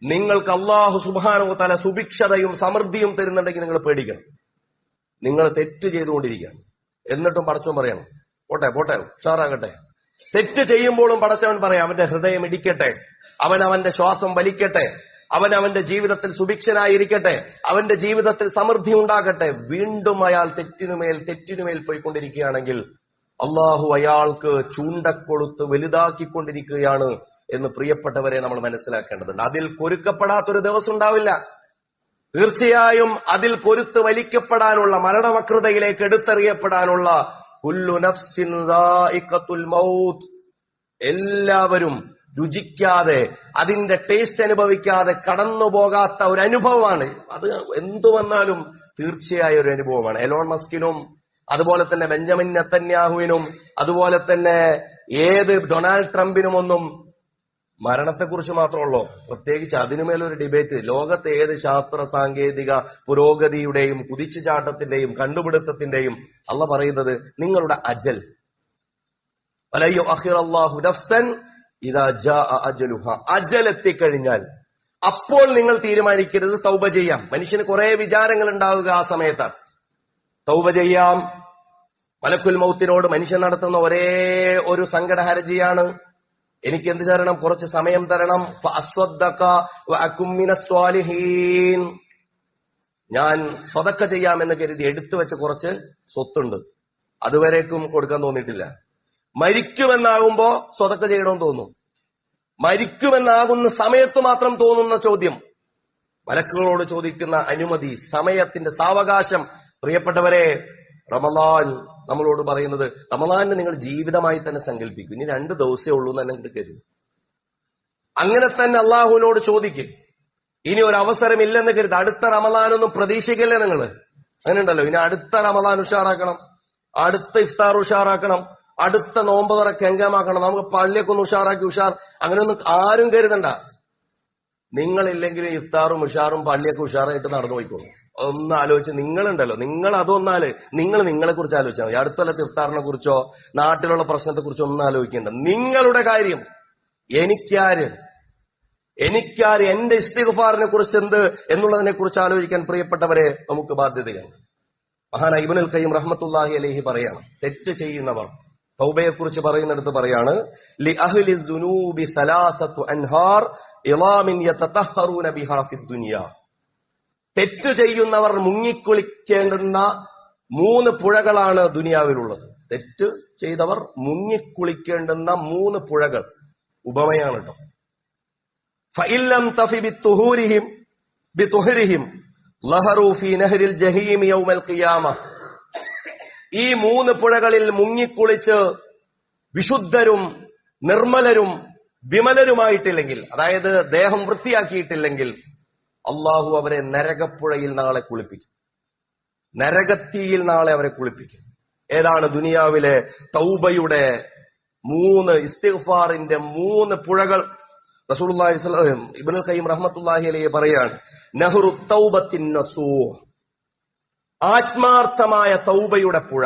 നിങ്ങൾക്ക് അല്ലാഹു സുബ്ഹാനഹു വ തആല സുഭിക്ഷതയും സമൃദ്ധിയും തരുന്നുണ്ടെങ്കിൽ നിങ്ങൾ പേടിക്കണം. നിങ്ങൾ തെറ്റ് ചെയ്തുകൊണ്ടിരിക്കുകയാണ്, എന്നിട്ടും പടച്ചവൻ പറയണം പോട്ടെ പോട്ടെ ഉഷാറാകട്ടെ. തെറ്റ് ചെയ്യുമ്പോഴും പടച്ചവൻ പറയാം അവന്റെ ഹൃദയം ഇടിക്കട്ടെ, അവന്റെ ശ്വാസം വലിക്കട്ടെ, അവന്റെ ജീവിതത്തിൽ സുഭിക്ഷനായിരിക്കട്ടെ, അവന്റെ ജീവിതത്തിൽ സമൃദ്ധി ഉണ്ടാകട്ടെ. വീണ്ടും അയാൾ തെറ്റിനുമേൽ പോയിക്കൊണ്ടിരിക്കുകയാണെങ്കിൽ അള്ളാഹു അയാൾക്ക് ചൂണ്ടക്കൊളുത്ത് വലുതാക്കിക്കൊണ്ടിരിക്കുകയാണ് എന്ന് പ്രിയപ്പെട്ടവരെ നമ്മൾ മനസ്സിലാക്കേണ്ടതുണ്ട്. അതിൽ കൊരുക്കപ്പെടാത്തൊരു ദിവസം ഉണ്ടാവില്ല. തീർച്ചയായും അതിൽ കൊരുത്ത് വലിക്കപ്പെടാനുള്ള, മരണവക്രതയിലേക്ക് എടുത്തെറിയപ്പെടാനുള്ള കുല്ലു നഫ്സിൻ ദാഇഖത്തുൽ മൗത്ത്, എല്ലാവരും രുചിക്കാതെ അതിന്റെ ടേസ്റ്റ് അനുഭവിക്കാതെ കടന്നു പോകാത്ത ഒരു അനുഭവമാണ്. അത് എന്തു വന്നാലും തീർച്ചയായും ഒരു അനുഭവമാണ്. എലോൺ മസ്കിനും അതുപോലെ തന്നെ ബെഞ്ചമിൻ നെതന്യാഹുവിനും അതുപോലെ തന്നെ ഡൊണാൾഡ് ട്രംപിനുമൊന്നും മരണത്തെക്കുറിച്ച് മാത്രമുള്ളൂ. പ്രത്യേകിച്ച് അതിനുമേലൊരു ഡിബേറ്റ്. ലോകത്തെ ഏത് ശാസ്ത്ര സാങ്കേതിക പുരോഗതിയുടെയും കുതിച്ചുചാട്ടത്തിന്റെയും കണ്ടുപിടുത്തത്തിന്റെയും അള്ളാഹു പറയുന്നത് നിങ്ങളുടെ അജൽ വലയ്യു അഖിറല്ലാഹു നഫ്സൻ ഇദാ ജാഅ അജലുഹ, അജൽ എത്തിക്കഴിഞ്ഞാൽ അപ്പോൾ നിങ്ങൾ തീരുമാനിക്കരുത് തൗബ ചെയ്യാം. മനുഷ്യന് കുറെ വിചാരങ്ങൾ ഉണ്ടാവുക ആ സമയത്താണ്. തൗബ ചെയ്യാം. മലക്കുൽ മൗത്തിനോട് മനുഷ്യൻ നടത്തുന്ന ഒരേ ഒരു സങ്കടഹരജിയാണ്, എനിക്ക് എന്ത് തരണം, കുറച്ച് സമയം തരണം. ഫഅസ്വദ്ദക വഅകും മിനസ് സ്വാലിഹീൻ, ഞാൻ സ്വതക്ക ചെയ്യാമെന്ന് കരുതി എടുത്തു വെച്ച കുറച്ച് സ്വത്തുണ്ട്, അതുവരേക്കും കൊടുക്കാൻ തോന്നിയിട്ടില്ല. മരിക്കുമെന്നാകുമ്പോ സ്വതക്ക ചെയ്യണമെന്ന് തോന്നും. മരിക്കുമെന്നാകുന്ന സമയത്ത് മാത്രം തോന്നുന്ന ചോദ്യം, മലക്കുകളോട് ചോദിക്കുന്ന അനുമതി, സമയത്തിന്റെ സാവകാശം. പ്രിയപ്പെട്ടവരെ, റമളാൻ നമ്മളോട് പറയുന്നത്, റമളാനെ നിങ്ങൾ ജീവിതമായി തന്നെ സങ്കല്പിക്കും. ഇനി 2 ദിവസമേ ഉള്ളൂ എന്ന് തന്നെ കരുതും. അങ്ങനെ തന്നെ അള്ളാഹുവിനോട് ചോദിക്കും. ഇനി ഒരു അവസരം ഇല്ലെന്ന് കരുത്. അടുത്ത റമളാനൊന്നും പ്രതീക്ഷിക്കല്ലേ നിങ്ങൾ. അങ്ങനെ ഉണ്ടല്ലോ, ഇനി അടുത്ത റമളാൻ ഉഷാറാക്കണം, അടുത്ത ഇഫ്താർ ഉഷാറാക്കണം, അടുത്ത നോമ്പ് തുറ കെങ്കമാക്കണം, നമുക്ക് പള്ളിയൊക്കെ ഒന്ന് ഉഷാറാക്കി അങ്ങനെയൊന്നും ആരും കരുതണ്ട. നിങ്ങളില്ലെങ്കിലും ഇഫ്താറും ഉഷാറും പള്ളിയൊക്കെ ഉഷാറായിട്ട് നടന്നു പോയിക്കോളൂ. ഒന്ന് ആലോചിച്ച്, നിങ്ങളുണ്ടല്ലോ, നിങ്ങൾ അതൊന്നാല് നിങ്ങളെ കുറിച്ച് ആലോചിച്ചാൽ മതി. അടുത്തുള്ള ഇഫ്താറിനെ കുറിച്ചോ നാട്ടിലുള്ള പ്രശ്നത്തെ കുറിച്ചോ ഒന്നും ആലോചിക്കേണ്ട. നിങ്ങളുടെ കാര്യം, എനിക്കാര് എന്റെ ഇസ്തിഗ്ഫാറിനെ കുറിച്ച് എന്ത് എന്നുള്ളതിനെ കുറിച്ച് ആലോചിക്കാൻ പ്രിയപ്പെട്ടവരെ നമുക്ക് ബാധ്യതയാണ്. മഹാനായ ഇബ്നുൽ ഖയ്യിം റഹ്മത്തുള്ളാഹി അലൈഹി പറയാണ്, തെറ്റ് ചെയ്യുന്നവർ തൗബയെ കുറിച്ച് പറയുന്നിടത്ത് പറയാണ്, ലി അഹ്ലി ദുനൂബി സലാസത്തു അൻഹാർ ഇളാമിൻ യതതഹറൂന ബിഹാ ഫിദ് ദുനിയ. തെറ്റ് ചെയ്യുന്നവർ മുങ്ങിക്കുളിക്കേണ്ടുന്ന 3 പുഴകളാണ് ദുനിയാവിലുള്ളത്. തെറ്റ് ചെയ്തവർ മുങ്ങിക്കുളിക്കേണ്ടുന്ന 3 പുഴകൾ ഉപമയാണ് കേട്ടോ. ഫഇല്ലം തഫി ബിതുഹരിഹിം ലഹറു ഫീ നഹരിൽ ജഹീം യൗമൽ ഖിയാമ. ഈ 3 പുഴകളിൽ മുങ്ങിക്കുളിച്ച് വിശുദ്ധരും നിർമ്മലരും വിമലരുമായിട്ടില്ലെങ്കിൽ, അതായത് ദേഹം വൃത്തിയാക്കിയിട്ടില്ലെങ്കിൽ, അള്ളാഹു അവരെ നരകപ്പുഴയിൽ നാളെ കുളിപ്പിക്കും. നരകത്തിയിൽ നാളെ അവരെ കുളിപ്പിക്കും. ഏതാണ് ദുനിയാവിലെ തൗബയുടെ 3 ഇസ്തിഗ്ഫാറിന്റെ 3 പുഴകൾ? റസൂലുള്ളാഹി സ്വല്ലല്ലാഹു അലൈഹി വസല്ലം ഇബ്നുൽ ഖയ്യിം റഹ്മത്തുള്ളാഹി അലൈഹി പറയാണ്, നഹ്റു തൗബത്തിൻ നസൂഹ്, ആത്മാർത്ഥമായ തൗബയുടെ പുഴ.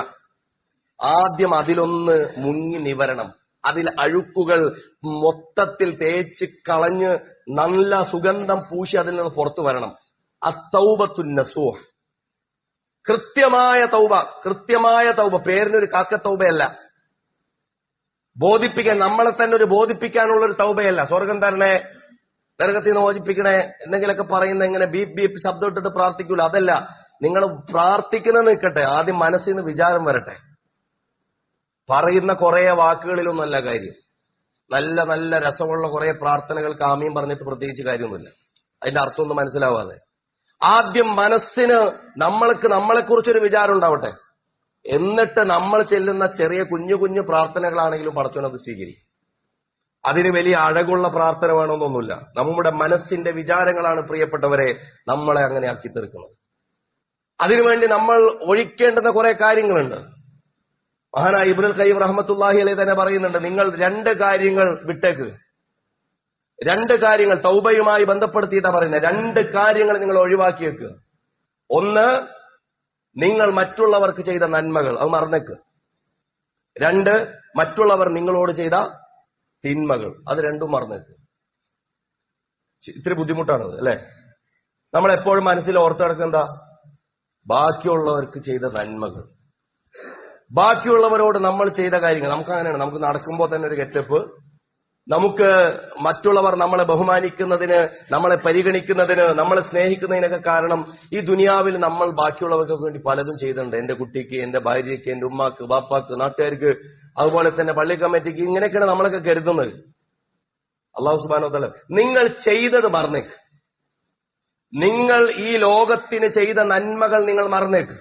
ആദ്യം അതിലൊന്ന് മുങ്ങി നിവരണം, അതിൽ അഴുക്കുകൾ മൊത്തത്തിൽ തേച്ച് കളഞ്ഞ് നല്ല സുഗന്ധം പൂശി അതിൽ നിന്ന് പുറത്തു വരണം. അത്തൗബത്തുൻ നസൂഹ്, കൃത്യമായ തൗബ. കൃത്യമായ തൗബ പേരിനൊരു കാക്കത്തൗബയല്ല, ബോധിപ്പിക്കാൻ, നമ്മളെ തന്നെ ഒരു ബോധിപ്പിക്കാനുള്ള ഒരു തൗബയല്ല. സ്വർഗം തരണേ, നരകത്തിൽ നിന്ന് മോചിപ്പിക്കണേ എന്തെങ്കിലുമൊക്കെ പറയുന്ന ഇങ്ങനെ ബീപ് ബീപ് ശബ്ദം ഇട്ടിട്ട് പ്രാർത്ഥിക്കൂല, അതല്ല. നിങ്ങൾ പ്രാർത്ഥിക്കുന്നത് നിൽക്കട്ടെ, ആദ്യം മനസ്സിൽ നിന്ന് വിചാരം വരട്ടെ. പറയുന്ന കുറെ വാക്കുകളിലൊന്നല്ല കാര്യം. നല്ല നല്ല രസമുള്ള കുറെ പ്രാർത്ഥനകൾക്ക് ആമീൻ പറഞ്ഞിട്ട് പ്രത്യേകിച്ച് കാര്യമൊന്നുമില്ല, അതിന്റെ അർത്ഥമൊന്നും മനസ്സിലാവാതെ. ആദ്യം മനസ്സിന് നമ്മളെക്കുറിച്ചൊരു വിചാരം ഉണ്ടാവട്ടെ, എന്നിട്ട് നമ്മൾ ചെല്ലുന്ന ചെറിയ കുഞ്ഞു കുഞ്ഞു പ്രാർത്ഥനകളാണെങ്കിലും പടച്ചോനത് സ്വീകരിക്കും. അതിന് വലിയ അഴകുള്ള പ്രാർത്ഥന വേണമെന്നൊന്നുമില്ല. നമ്മുടെ മനസ്സിന്റെ വിചാരങ്ങളാണ് പ്രിയപ്പെട്ടവരെ നമ്മളെ അങ്ങനെ ആക്കി തീർക്കുന്നത്. അതിനുവേണ്ടി നമ്മൾ ഒഴിക്കേണ്ടുന്ന കുറെ കാര്യങ്ങളുണ്ട്. മഹാനായ ഇബ്നുൽ ഖയ്യിം റഹ്മത്തുള്ളാഹി അലൈഹി തന്നെ പറയുന്നുണ്ട്, നിങ്ങൾ 2 കാര്യങ്ങൾ വിട്ടേക്ക്. 2 കാര്യങ്ങൾ തൗബയുമായി ബന്ധപ്പെടുത്തിയിട്ടാണ് പറയുന്നത്. 2 കാര്യങ്ങൾ നിങ്ങൾ ഒഴിവാക്കി വെക്കുക. ഒന്ന്, നിങ്ങൾ മറ്റുള്ളവർക്ക് ചെയ്ത നന്മകൾ, അത് മറന്നേക്ക്. 2, മറ്റുള്ളവർ നിങ്ങളോട് ചെയ്ത തിന്മകൾ, അത് രണ്ടും മറന്നേക്ക്. ഇത്തിരി ബുദ്ധിമുട്ടാണത് അല്ലെ? നമ്മളെപ്പോഴും മനസ്സിൽ ഓർത്തു നടക്കുക എന്താ? ബാക്കിയുള്ളവർക്ക് ചെയ്ത നന്മകൾ, ബാക്കിയുള്ളവരോട് നമ്മൾ ചെയ്ത കാര്യങ്ങൾ. നമുക്ക് അങ്ങനെയാണ്, നമുക്ക് നടക്കുമ്പോൾ തന്നെ ഒരു ഗെറ്റപ്പ്. നമുക്ക് മറ്റുള്ളവർ നമ്മളെ ബഹുമാനിക്കുന്നതിന്, നമ്മളെ പരിഗണിക്കുന്നതിന്, നമ്മളെ സ്നേഹിക്കുന്നതിനൊക്കെ കാരണം ഈ ദുനിയാവിൽ നമ്മൾ ബാക്കിയുള്ളവർക്ക് വേണ്ടി പലതും ചെയ്തിട്ടുണ്ട്. എന്റെ കുട്ടിക്ക്, എന്റെ ഭാര്യയ്ക്ക്, എന്റെ ഉമ്മാക്ക്, ബാപ്പാക്ക്, നാട്ടുകാർക്ക്, അതുപോലെ തന്നെ പള്ളി കമ്മിറ്റിക്ക്, ഇങ്ങനെയൊക്കെയാണ് നമ്മളൊക്കെ കരുതുന്നത്. അല്ലാഹു സുബ്ഹാനഹു വ തആല നിങ്ങൾ ചെയ്തത് മറന്നേക്ക്. നിങ്ങൾ ഈ ലോകത്തിന് ചെയ്ത നന്മകൾ നിങ്ങൾ മറന്നേക്ക്.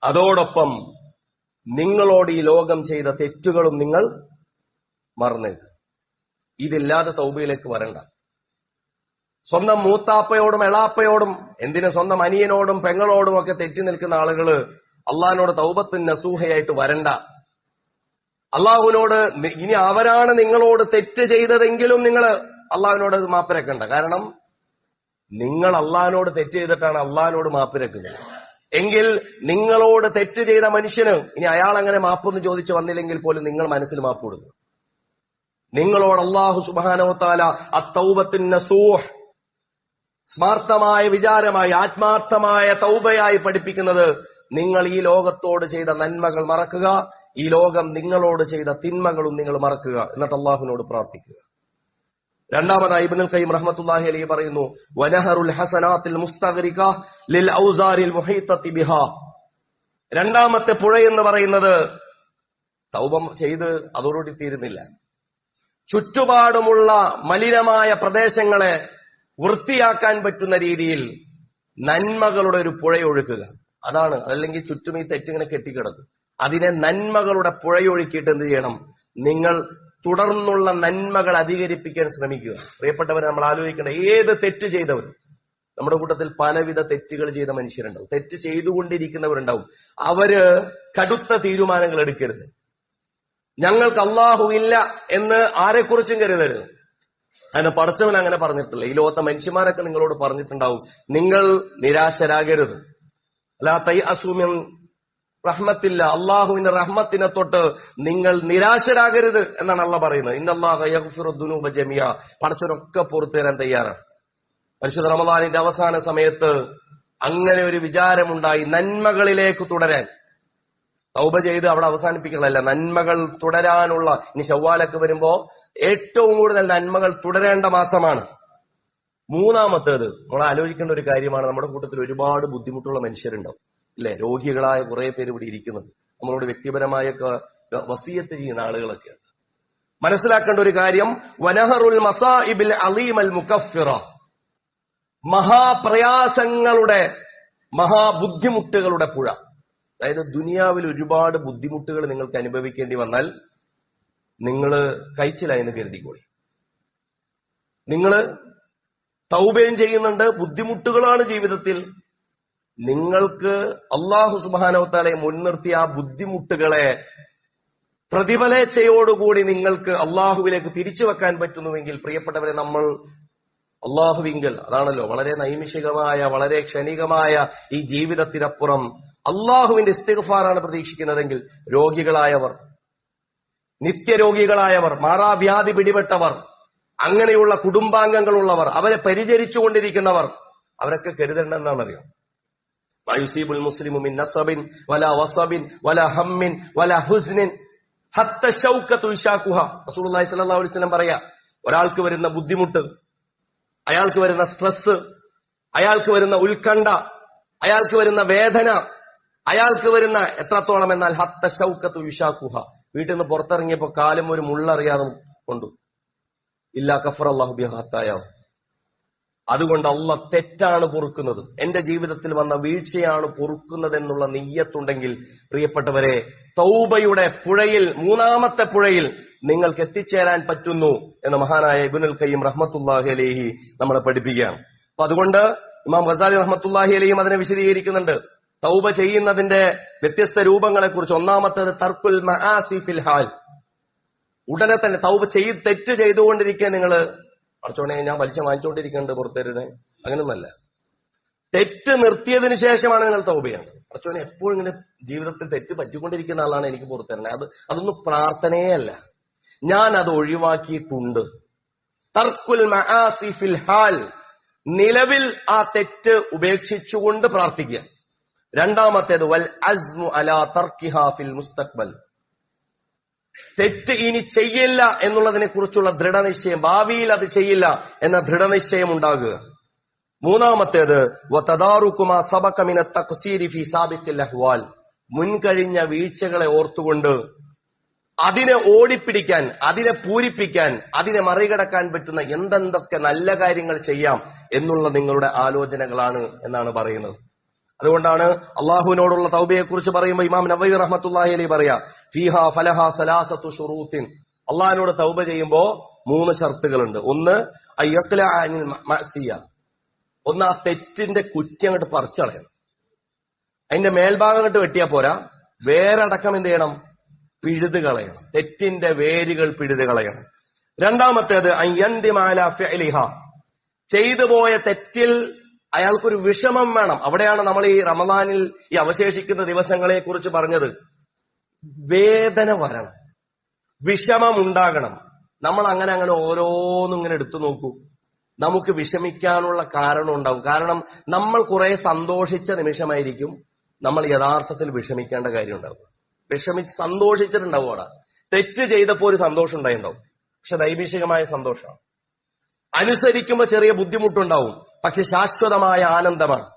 അതോടൊപ്പം നിങ്ങളോട് ഈ ലോകം ചെയ്ത തെറ്റുകളും നിങ്ങൾ മറന്നേക്ക്. ഇതില്ലാതെ തൗബയിലേക്ക് വരണ്ട. സ്വന്തം മൂത്താപ്പയോടും എളാപ്പയോടും, എന്തിന് സ്വന്തം അനിയനോടും പെങ്ങളോടും ഒക്കെ തെറ്റി നിൽക്കുന്ന ആളുകള് അള്ളാഹിനോട് തൗബത്തുൻ നസൂഹയായിട്ട് വരണ്ട. അള്ളാഹുവിനോട് ഇനി അവരാണ് നിങ്ങളോട് തെറ്റ് ചെയ്തതെങ്കിലും നിങ്ങൾ അള്ളാഹുവിനോട് മാപ്പിരക്കണ്ട. കാരണം നിങ്ങൾ അള്ളാഹിനോട് തെറ്റ് ചെയ്തിട്ടാണ് അള്ളാഹിനോട് മാപ്പിരക്കുന്നത്. എങ്കിൽ നിങ്ങളോട് തെറ്റ് ചെയ്ത മനുഷ്യന് ഇനി അയാൾ അങ്ങനെ മാപ്പൊന്ന് ചോദിച്ചു വന്നില്ലെങ്കിൽ പോലും നിങ്ങൾ മനസ്സിൽ മാപ്പ് കൊടുക്കും. നിങ്ങളോട് അല്ലാഹു സുബ്ഹാനഹു വ തആല അത്തൗബത്തുൻ നസൂഹ്, സ്മാർത്ഥമായ വിചാരമായി ആത്മാർത്ഥമായ തൗബയായി പഠിപ്പിക്കുന്നത്, നിങ്ങൾ ഈ ലോകത്തോട് ചെയ്ത നന്മകൾ മറക്കുക, ഈ ലോകം നിങ്ങളോട് ചെയ്ത തിന്മകളും നിങ്ങൾ മറക്കുക, എന്നിട്ട് അള്ളാഹുവിനോട് പ്രാർത്ഥിക്കുക. രണ്ടാമതായി ഇബ്നുൽ ഖയ്യിം റഹ്മത്തുള്ളാഹി അലൈഹി പറയുന്നു, വനഹറുൽ ഹസനാത്തിൽ മുസ്തഗ്രിക ലിൽ ഔസാരിൽ മുഹീത്തതി ബിഹാ. രണ്ടാമത്തെ പുഴ എന്ന് പറയുന്നത്, തൗബ ചെയ്ത് അതോടുകൂടി തീരുന്നില്ല. ചുറ്റുപാടുമുള്ള മലിനമായ പ്രദേശങ്ങളെ വൃത്തിയാക്കാൻ പറ്റുന്ന രീതിയിൽ നന്മകളുടെ ഒരു പുഴയൊഴുക്കുക. അതാണ്. അല്ലെങ്കിൽ ചുറ്റും ഈ തെറ്റിങ്ങനെ കെട്ടിക്കിടക്കും. അതിനെ നന്മകളുടെ പുഴയൊഴുക്കിയിട്ട് എന്ത് ചെയ്യണം? നിങ്ങൾ തുടർന്നുള്ള നന്മകൾ അധികരിപ്പിക്കാൻ ശ്രമിക്കുക. പ്രിയപ്പെട്ടവരെ, നമ്മൾ ആലോചിക്കേണ്ട, ഏത് തെറ്റ് ചെയ്തവരും, നമ്മുടെ കൂട്ടത്തിൽ പലവിധ തെറ്റുകൾ ചെയ്ത മനുഷ്യരുണ്ടാവും, തെറ്റ് ചെയ്തുകൊണ്ടിരിക്കുന്നവരുണ്ടാവും. അവര് കടുത്ത തീരുമാനങ്ങൾ എടുക്കരുത്. ഞങ്ങൾക്ക് അള്ളാഹു ഇല്ല എന്ന് ആരെക്കുറിച്ചും കരുതരുത്. അതിന് പടച്ചവൻ അങ്ങനെ പറഞ്ഞിട്ടില്ല. ഈ ലോകത്തെ മനുഷ്യന്മാരൊക്കെ നിങ്ങളോട് പറഞ്ഞിട്ടുണ്ടാവും, നിങ്ങൾ നിരാശരാകരുത്. ലാ തയ്അസൂ മിൻ റഹ്മത്തില്ല, അള്ളാഹുവിന്റെ റഹ്മത്തിനെ തൊട്ട് നിങ്ങൾ നിരാശരാകരുത് എന്നാണ് അള്ളാഹ് പറയുന്നത്. ഇന്നല്ലാഹ യഗ്ഫിറു ദുനൂബ ജമിഅ, പടച്ചവനൊക്കെ പുറത്തു തരാൻ തയ്യാറാണ്. പരിശുദ്ധ റമദാനിന്റെ അവസാന സമയത്ത് അങ്ങനെ ഒരു വിചാരമുണ്ടായി, നന്മകളിലേക്ക് തുടരാൻ. തൗബ ചെയ്ത് അവിടെ അവസാനിപ്പിക്കലല്ല, നന്മകൾ തുടരാനുള്ള. ഇനി ശവ്വാലൊക്കെ വരുമ്പോ ഏറ്റവും കൂടുതൽ നന്മകൾ തുടരേണ്ട മാസമാണ്. മൂന്നാമത്തേത് നമ്മൾ ആലോചിക്കേണ്ട ഒരു കാര്യമാണ്, നമ്മുടെ കൂട്ടത്തിൽ ഒരുപാട് ബുദ്ധിമുട്ടുള്ള മനുഷ്യരുണ്ടാവും, ഇല്ലെ? രോഗികളായ കുറെ പേര് ഇവിടെ ഇരിക്കുന്നത്, നമ്മളോട് വ്യക്തിപരമായൊക്കെ വസിയത്ത് ചെയ്യുന്ന ആളുകളൊക്കെയാണ്. മനസ്സിലാക്കേണ്ട ഒരു കാര്യം, വനഹറുൽ മസാഇബിൽ അലീമൽ മുകഫിറ, മഹാപ്രയാസങ്ങളുടെ, മഹാബുദ്ധിമുട്ടുകളുടെ പുഴ. അതായത് ദുനിയാവിൽ ഒരുപാട് ബുദ്ധിമുട്ടുകൾ നിങ്ങൾക്ക് അനുഭവിക്കേണ്ടി വന്നാൽ നിങ്ങൾ കഴിച്ചിലായെന്ന് കരുതിക്കോളി. നിങ്ങൾ തൗബയും ചെയ്യുന്നുണ്ട്, ബുദ്ധിമുട്ടുകളാണ് ജീവിതത്തിൽ, നിങ്ങൾക്ക് അല്ലാഹു സുബ്ഹാനഹു വ തആലയെ മുൻനിർത്തിയ ആ ബുദ്ധിമുട്ടുകളെ പ്രതിഫലേച്ഛയോടുകൂടി നിങ്ങൾക്ക് അള്ളാഹുവിലേക്ക് തിരിച്ചു വെക്കാൻ പറ്റുന്നുവെങ്കിൽ പ്രിയപ്പെട്ടവരെ, നമ്മൾ അള്ളാഹുവിങ്കൽ, അതാണല്ലോ വളരെ നൈമിഷികമായ, വളരെ ക്ഷണികമായ ഈ ജീവിതത്തിനപ്പുറം അള്ളാഹുവിന്റെ ഇസ്തിഗ്ഫാറാണ് പ്രതീക്ഷിക്കുന്നതെങ്കിൽ രോഗികളായവർ, നിത്യരോഗികളായവർ, മാറാവ്യാധി പിടിപെട്ടവർ, അങ്ങനെയുള്ള കുടുംബാംഗങ്ങളുള്ളവർ, അവരെ പരിചരിച്ചുകൊണ്ടിരിക്കുന്നവർ, അവരൊക്കെ കരുതേണ്ടെന്നാണറിയാം. മയുസീബുൽ മുസ്ലിമു മിൻ നസബിൻ വലാ വസബിൻ വലാ ഹമ്മിൻ വലാ ഹുസ്നിൻ ഹത്ത ശൗകതു ഇശാഖുഹ. റസൂലുള്ളാഹി സ്വല്ലല്ലാഹു അലൈഹി വസല്ലം പറയാ, ഒരാൾക്ക് വരുന്ന ബുദ്ധിമുട്ട്, അയാൾക്ക് വരുന്ന സ്ട്രെസ്, അയാൾക്ക് വരുന്ന ഉത്കണ്ഠ, അയാൾക്ക് വരുന്ന വേദന, അയാൾക്ക് വരുന്ന എത്രത്തോളം എന്നാൽ ഹത്ത ശൗകതു ഇശാഖുഹ, വീട്ടിൽ നിന്ന് പുറത്തിറങ്ങിയപ്പോ കാലും ഒരു മുള്ളറിയാതെ കൊണ്ടു, ഇല്ലാ കഫറല്ലാഹു ബിഹാ ഹത്തായാഹു. അതുകൊണ്ട് അള്ളാഹ് തെറ്റാണ് പൊറുക്കുന്നത്, എന്റെ ജീവിതത്തിൽ വന്ന വീഴ്ചയാണ് പൊറുക്കുന്നത് എന്നുള്ള നിയ്യത്തുണ്ടെങ്കിൽ പ്രിയപ്പെട്ടവരെ, തൗബയുടെ പുഴയിൽ, മൂന്നാമത്തെ പുഴയിൽ നിങ്ങൾക്ക് എത്തിച്ചേരാൻ പറ്റുന്നു എന്ന് മഹാനായ ഇബ്നുൽ ഖയ്യിം റഹ്മത്തുള്ളാഹി അലൈഹി നമ്മളെ പഠിപ്പിക്കുകയാണ്. അപ്പൊ അതുകൊണ്ട് ഇമാം ഗസാലി റഹ്മത്തുള്ളാഹി അലൈഹിം അതിനെ വിശദീകരിക്കുന്നുണ്ട്. തൗബ ചെയ്യുന്നതിന്റെ വ്യത്യസ്ത രൂപങ്ങളെ കുറിച്ച്. ഒന്നാമത്തേത് തർക്കുൽ മആസി ഫിൽ ഹാൽ. ഉടനെ തന്നെ തെറ്റ് ചെയ്തുകൊണ്ടിരിക്കുക, നിങ്ങൾ അടച്ചോണെ ഞാൻ പലിശ വാങ്ങിച്ചുകൊണ്ടിരിക്കുന്നുണ്ട് പുറത്തേരുന്നേ, അങ്ങനെയൊന്നല്ല. തെറ്റ് നിർത്തിയതിനു ശേഷമാണ് നിങ്ങൾ തൗബ ചെയ്യേണ്ടത്. അടച്ചോനെ എപ്പോഴും ഇങ്ങനെ ജീവിതത്തിൽ തെറ്റ് പറ്റിക്കൊണ്ടിരിക്കുന്ന ആളാണ് എനിക്ക് പുറത്തേരണേ, അതൊന്നും പ്രാർത്ഥനയേ അല്ല, ഞാൻ അത് ഒഴിവാക്കിയിട്ടുണ്ട്. തർക്കുൽ മആസി ഫിൽ ഹാൽ, നിലവിൽ ആ തെറ്റ് ഉപേക്ഷിച്ചുകൊണ്ട് പ്രാർത്ഥിക്കുക. രണ്ടാമത്തേത് വൽ അസ്മു അലാ തർക്കിഹാ ഫിൽ മുസ്തഖ്ബൽ, തെറ്റ് ഇനി ചെയ്യില്ല എന്നുള്ളതിനെ കുറിച്ചുള്ള ദൃഢനിശ്ചയം, ഭാവിയിൽ അത് ചെയ്യില്ല എന്ന ദൃഢനിശ്ചയം ഉണ്ടാകുക. മൂന്നാമത്തേത് വതദാറുകുമാ സബക മിന തഖ്സീരി ഫീ സാബിഖിൽ അഹ്വാൽ, മുൻകഴിഞ്ഞ വീഴ്ചകളെ ഓർത്തുകൊണ്ട് അതിനെ ഓടിപ്പിടിക്കാൻ, അതിനെ പൂരിപ്പിക്കാൻ, അതിനെ മറികടക്കാൻ പറ്റുന്ന എന്തെന്തൊക്കെ നല്ല കാര്യങ്ങൾ ചെയ്യാം എന്നുള്ള നിങ്ങളുടെ ആലോചനകളാണ് എന്നാണ് പറയുന്നത്. അതുകൊണ്ടാണ് അള്ളാഹുവിനോടുള്ള തൗബയെ കുറിച്ച് പറയുമ്പോൾ ഇമാം നവവി റഹ്മത്തുള്ളാഹി അലൈഹി പറയാ, ഫീഹാ ഫലഹാ സലാസത്തു ശുറൂത്തിൻ, അള്ളാഹിനോട് തൗബ ചെയ്യുമ്പോ 3 ഷർത്തുകളുണ്ട്. ഒന്ന് അയ്യഖ്ല അനിൽ മഅസിയ, ഒന്ന് ആ തെറ്റിന്റെ കുറ്റി അങ്ങോട്ട് പറിച്ചളയണം, അതിന്റെ മേൽഭാഗം അങ്ങോട്ട് വെട്ടിയാ പോരാ, വേരടക്കം എന്ത് ചെയ്യണം? പിഴുത് കളയണം, തെറ്റിന്റെ വേരുകൾ പിഴുത് കളയണം. രണ്ടാമത്തേത് അയ്യന്തിമാല ഫിഅലിഹ, ചെയ്തു പോയ തെറ്റിൽ അയാൾക്കൊരു വിഷമം വേണം. അവിടെയാണ് നമ്മൾ ഈ റമദാനിൽ ഈ അവശേഷിക്കുന്ന ദിവസങ്ങളെ കുറിച്ച് പറഞ്ഞത്. വേദന വരണം, വിഷമം ഉണ്ടാകണം. നമ്മൾ അങ്ങനെ ഓരോന്നും ഇങ്ങനെ എടുത്തു നോക്കൂ, നമുക്ക് വിഷമിക്കാനുള്ള കാരണം ഉണ്ടാവും. കാരണം നമ്മൾ കുറെ സന്തോഷിച്ച നിമിഷമായിരിക്കും നമ്മൾ യഥാർത്ഥത്തിൽ വിഷമിക്കേണ്ട കാര്യം ഉണ്ടാവും. സന്തോഷിച്ചിട്ടുണ്ടാവും, അവിടെ തെറ്റ് ചെയ്തപ്പോ ഒരു സന്തോഷം ഉണ്ടായിട്ടുണ്ടാവും, പക്ഷെ ദൈവികമായ സന്തോഷമാണ്. അനുസരിക്കുമ്പോ ചെറിയ ബുദ്ധിമുട്ടുണ്ടാവും, പക്ഷെ ശാശ്വതമായ ആനന്ദമാണ്.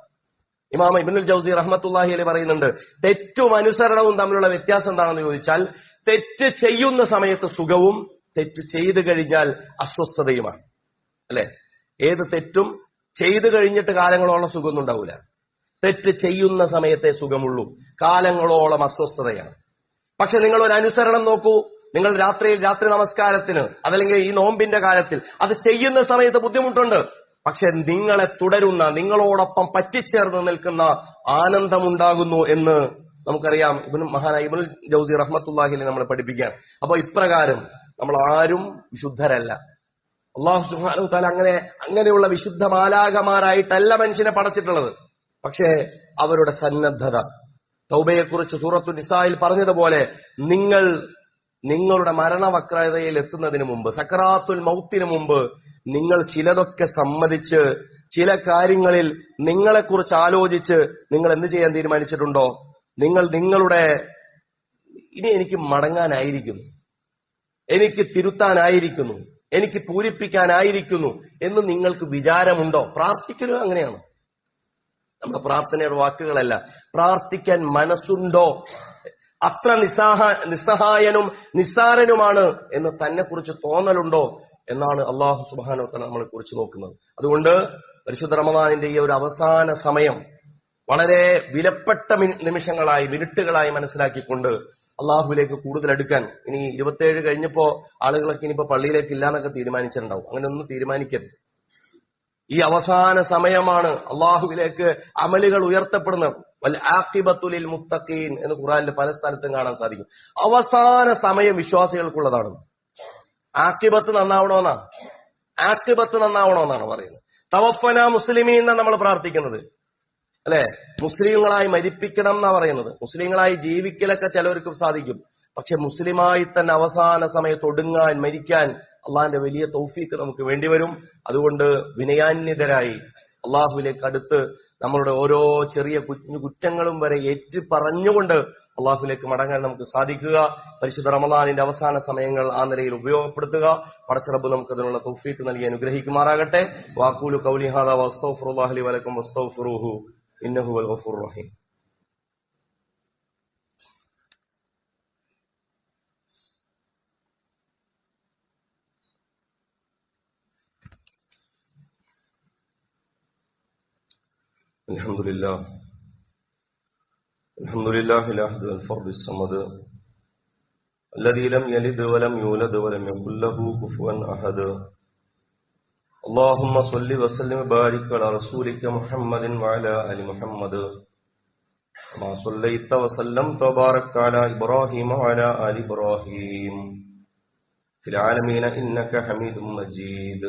ഇമാം ഇബ്നുൽ ജൗസി റഹ്മത്തുള്ളാഹി അലൈഹി പറയുന്നുണ്ട്, തെറ്റും അനുസരണവും തമ്മിലുള്ള വ്യത്യാസം എന്താണെന്ന് ചോദിച്ചാൽ, തെറ്റ് ചെയ്യുന്ന സമയത്ത് സുഖവും തെറ്റ് ചെയ്തു കഴിഞ്ഞാൽ അസ്വസ്ഥതയുമാണ്. അല്ലെ? ഏത് തെറ്റും ചെയ്തു കഴിഞ്ഞിട്ട് കാലങ്ങളോളം സുഖമൊന്നും ഉണ്ടാവില്ല. തെറ്റ് ചെയ്യുന്ന സമയത്തെ സുഖമുള്ളൂ, കാലങ്ങളോളം അസ്വസ്ഥതയാണ്. പക്ഷെ നിങ്ങൾ ഒരു അനുസരണം നോക്കൂ, നിങ്ങൾ രാത്രി നമസ്കാരത്തിന് അതല്ലെങ്കിൽ ഈ നോമ്പിന്റെ കാലത്തിൽ അത് ചെയ്യുന്ന സമയത്ത് ബുദ്ധിമുട്ടുണ്ട്, പക്ഷെ നിങ്ങളെ തുടരുന്ന, നിങ്ങളോടൊപ്പം പറ്റിച്ചേർന്ന് നിൽക്കുന്ന ആനന്ദമുണ്ടാകുന്നു എന്ന് നമുക്കറിയാം. മഹാനായ ഇബ്നുൽ ജൗസി റഹ്മത്തുള്ളാഹി അലൈഹി നമ്മളെ പഠിപ്പിക്കാൻ. അപ്പൊ ഇപ്രകാരം നമ്മൾ ആരും വിശുദ്ധരല്ല. അല്ലാഹു സുബ്ഹാനഹു വ തആല അങ്ങനെയുള്ള വിശുദ്ധ മാലാഖമാരായിട്ടല്ല മനുഷ്യനെ പടച്ചിട്ടുള്ളത്. പക്ഷേ അവരുടെ സന്നദ്ധത, തൗബയെക്കുറിച്ച് സൂറത്തു നിസായിൽ പറഞ്ഞതുപോലെ, നിങ്ങളുടെ മരണവക്രതയിൽ എത്തുന്നതിന് മുമ്പ്, സക്കറാത്തുൽ മൗത്തിന് മുമ്പ് നിങ്ങൾ ചിലതൊക്കെ സമ്മതിച്ച്, ചില കാര്യങ്ങളിൽ നിങ്ങളെക്കുറിച്ച് ആലോചിച്ച് നിങ്ങൾ എന്ത് ചെയ്യാൻ തീരുമാനിച്ചിട്ടുണ്ടോ? നിങ്ങളുടെ ഇനി എനിക്ക് മടങ്ങാനായിരിക്കുന്നു, എനിക്ക് തിരുത്താനായിരിക്കുന്നു, എനിക്ക് പൂരിപ്പിക്കാനായിരിക്കുന്നു എന്ന് നിങ്ങൾക്ക് വിചാരമുണ്ടോ? പ്രാർത്ഥിക്കലും അങ്ങനെയാണ്. നമ്മുടെ പ്രാർത്ഥനയുടെ വാക്കുകളല്ല, പ്രാർത്ഥിക്കാൻ മനസ്സുണ്ടോ? അത്ര നിസ്സഹായനും നിസ്സാരനുമാണ് എന്ന് തന്നെ കുറിച്ച് തോന്നലുണ്ടോ എന്നാണ് അല്ലാഹു സുബ്ഹാനഹു വ തആല നമ്മളെ കുറിച്ച് നോക്കുന്നത്. അതുകൊണ്ട് പരിശുദ്ധ റമദാനിന്റെ ഈ ഒരു അവസാന സമയം വളരെ വിലപ്പെട്ട നിമിഷങ്ങളായി, മിനിറ്റുകളായി മനസ്സിലാക്കിക്കൊണ്ട് അള്ളാഹുവിലേക്ക് കൂടുതൽ അടുക്കാൻ, ഇനി 27 കഴിഞ്ഞപ്പോ ആളുകളൊക്കെ ഇനിയിപ്പോ പള്ളിയിലേക്ക് ഇല്ലാന്നൊക്കെ തീരുമാനിച്ചിട്ടുണ്ടാവും. അങ്ങനെ ഒന്നും തീരുമാനിക്കരുത്. ഈ അവസാന സമയമാണ് അള്ളാഹുവിലേക്ക് അമലുകൾ ഉയർത്തപ്പെടുന്നത്. വൽ ആഖിബത്തു ലിൽ മുത്തഖീൻ എന്ന് ഖുർആനിൽ പല സ്ഥലത്തും കാണാൻ സാധിക്കും. അവസാന സമയം വിശ്വാസികൾക്കുള്ളതാണ്. ആഖിബത്ത് നന്നാവണമെന്നാണ് പറയുന്നത്. തവഫന മുസ്ലിമീൻ എന്നാണ് നമ്മൾ പ്രാർത്ഥിക്കുന്നത്, അല്ലെ? മുസ്ലിങ്ങളായി മരിപ്പിക്കണം എന്നാ പറയുന്നത്. മുസ്ലിങ്ങളായി ജീവിക്കലൊക്കെ ചിലവർക്കും സാധിക്കും. പക്ഷെ മുസ്ലിമായി തന്നെ അവസാന സമയത്ത് ഒടുങ്ങാൻ, മരിക്കാൻ അള്ളാഹിന്റെ വലിയ തൗഫീക്ക് നമുക്ക് വേണ്ടിവരും. അതുകൊണ്ട് വിനയാന്വിതരായി അള്ളാഹുവിലേക്ക് അടുത്ത് നമ്മളുടെ ഓരോ ചെറിയ കുഞ്ഞു കുറ്റങ്ങളും വരെ ഏറ്റു പറഞ്ഞുകൊണ്ട് അള്ളാഹുവിലേക്ക് മടങ്ങാൻ നമുക്ക് സാധിക്കുക. പരിശുദ്ധ റമളാനിന്റെ അവസാന സമയങ്ങൾ ആ നിലയിൽ ഉപയോഗപ്പെടുത്തുക. പടച്ച റബ്ബ് നമുക്ക് അതിനുള്ള തൗഫീക്ക് നൽകി അനുഗ്രഹിക്കുമാറാകട്ടെ. വാഖൂലു ഖൗലി ഹാദാ വസ്തഗ്ഫിറുല്ലാഹ ലി വലക്കും വസ്തഗ്ഫിറൂഹു ഇന്നഹു വൽ ഗഫൂറുർ റഹീം. അൽഹംദുലില്ലാഹ് അൽഹംദുലില്ലാഹിൽ ഫർദിസ് സമദ് الذي لم يلد ولم يولد ولم يكن له كفوا أحد. اللهم صل وسلم وبارك على رسولك محمد وعلى آل محمد كما صليت وسلمت وباركت على إبراهيم وعلى آل إبراهيم في العالمين إنك حميد مجيد.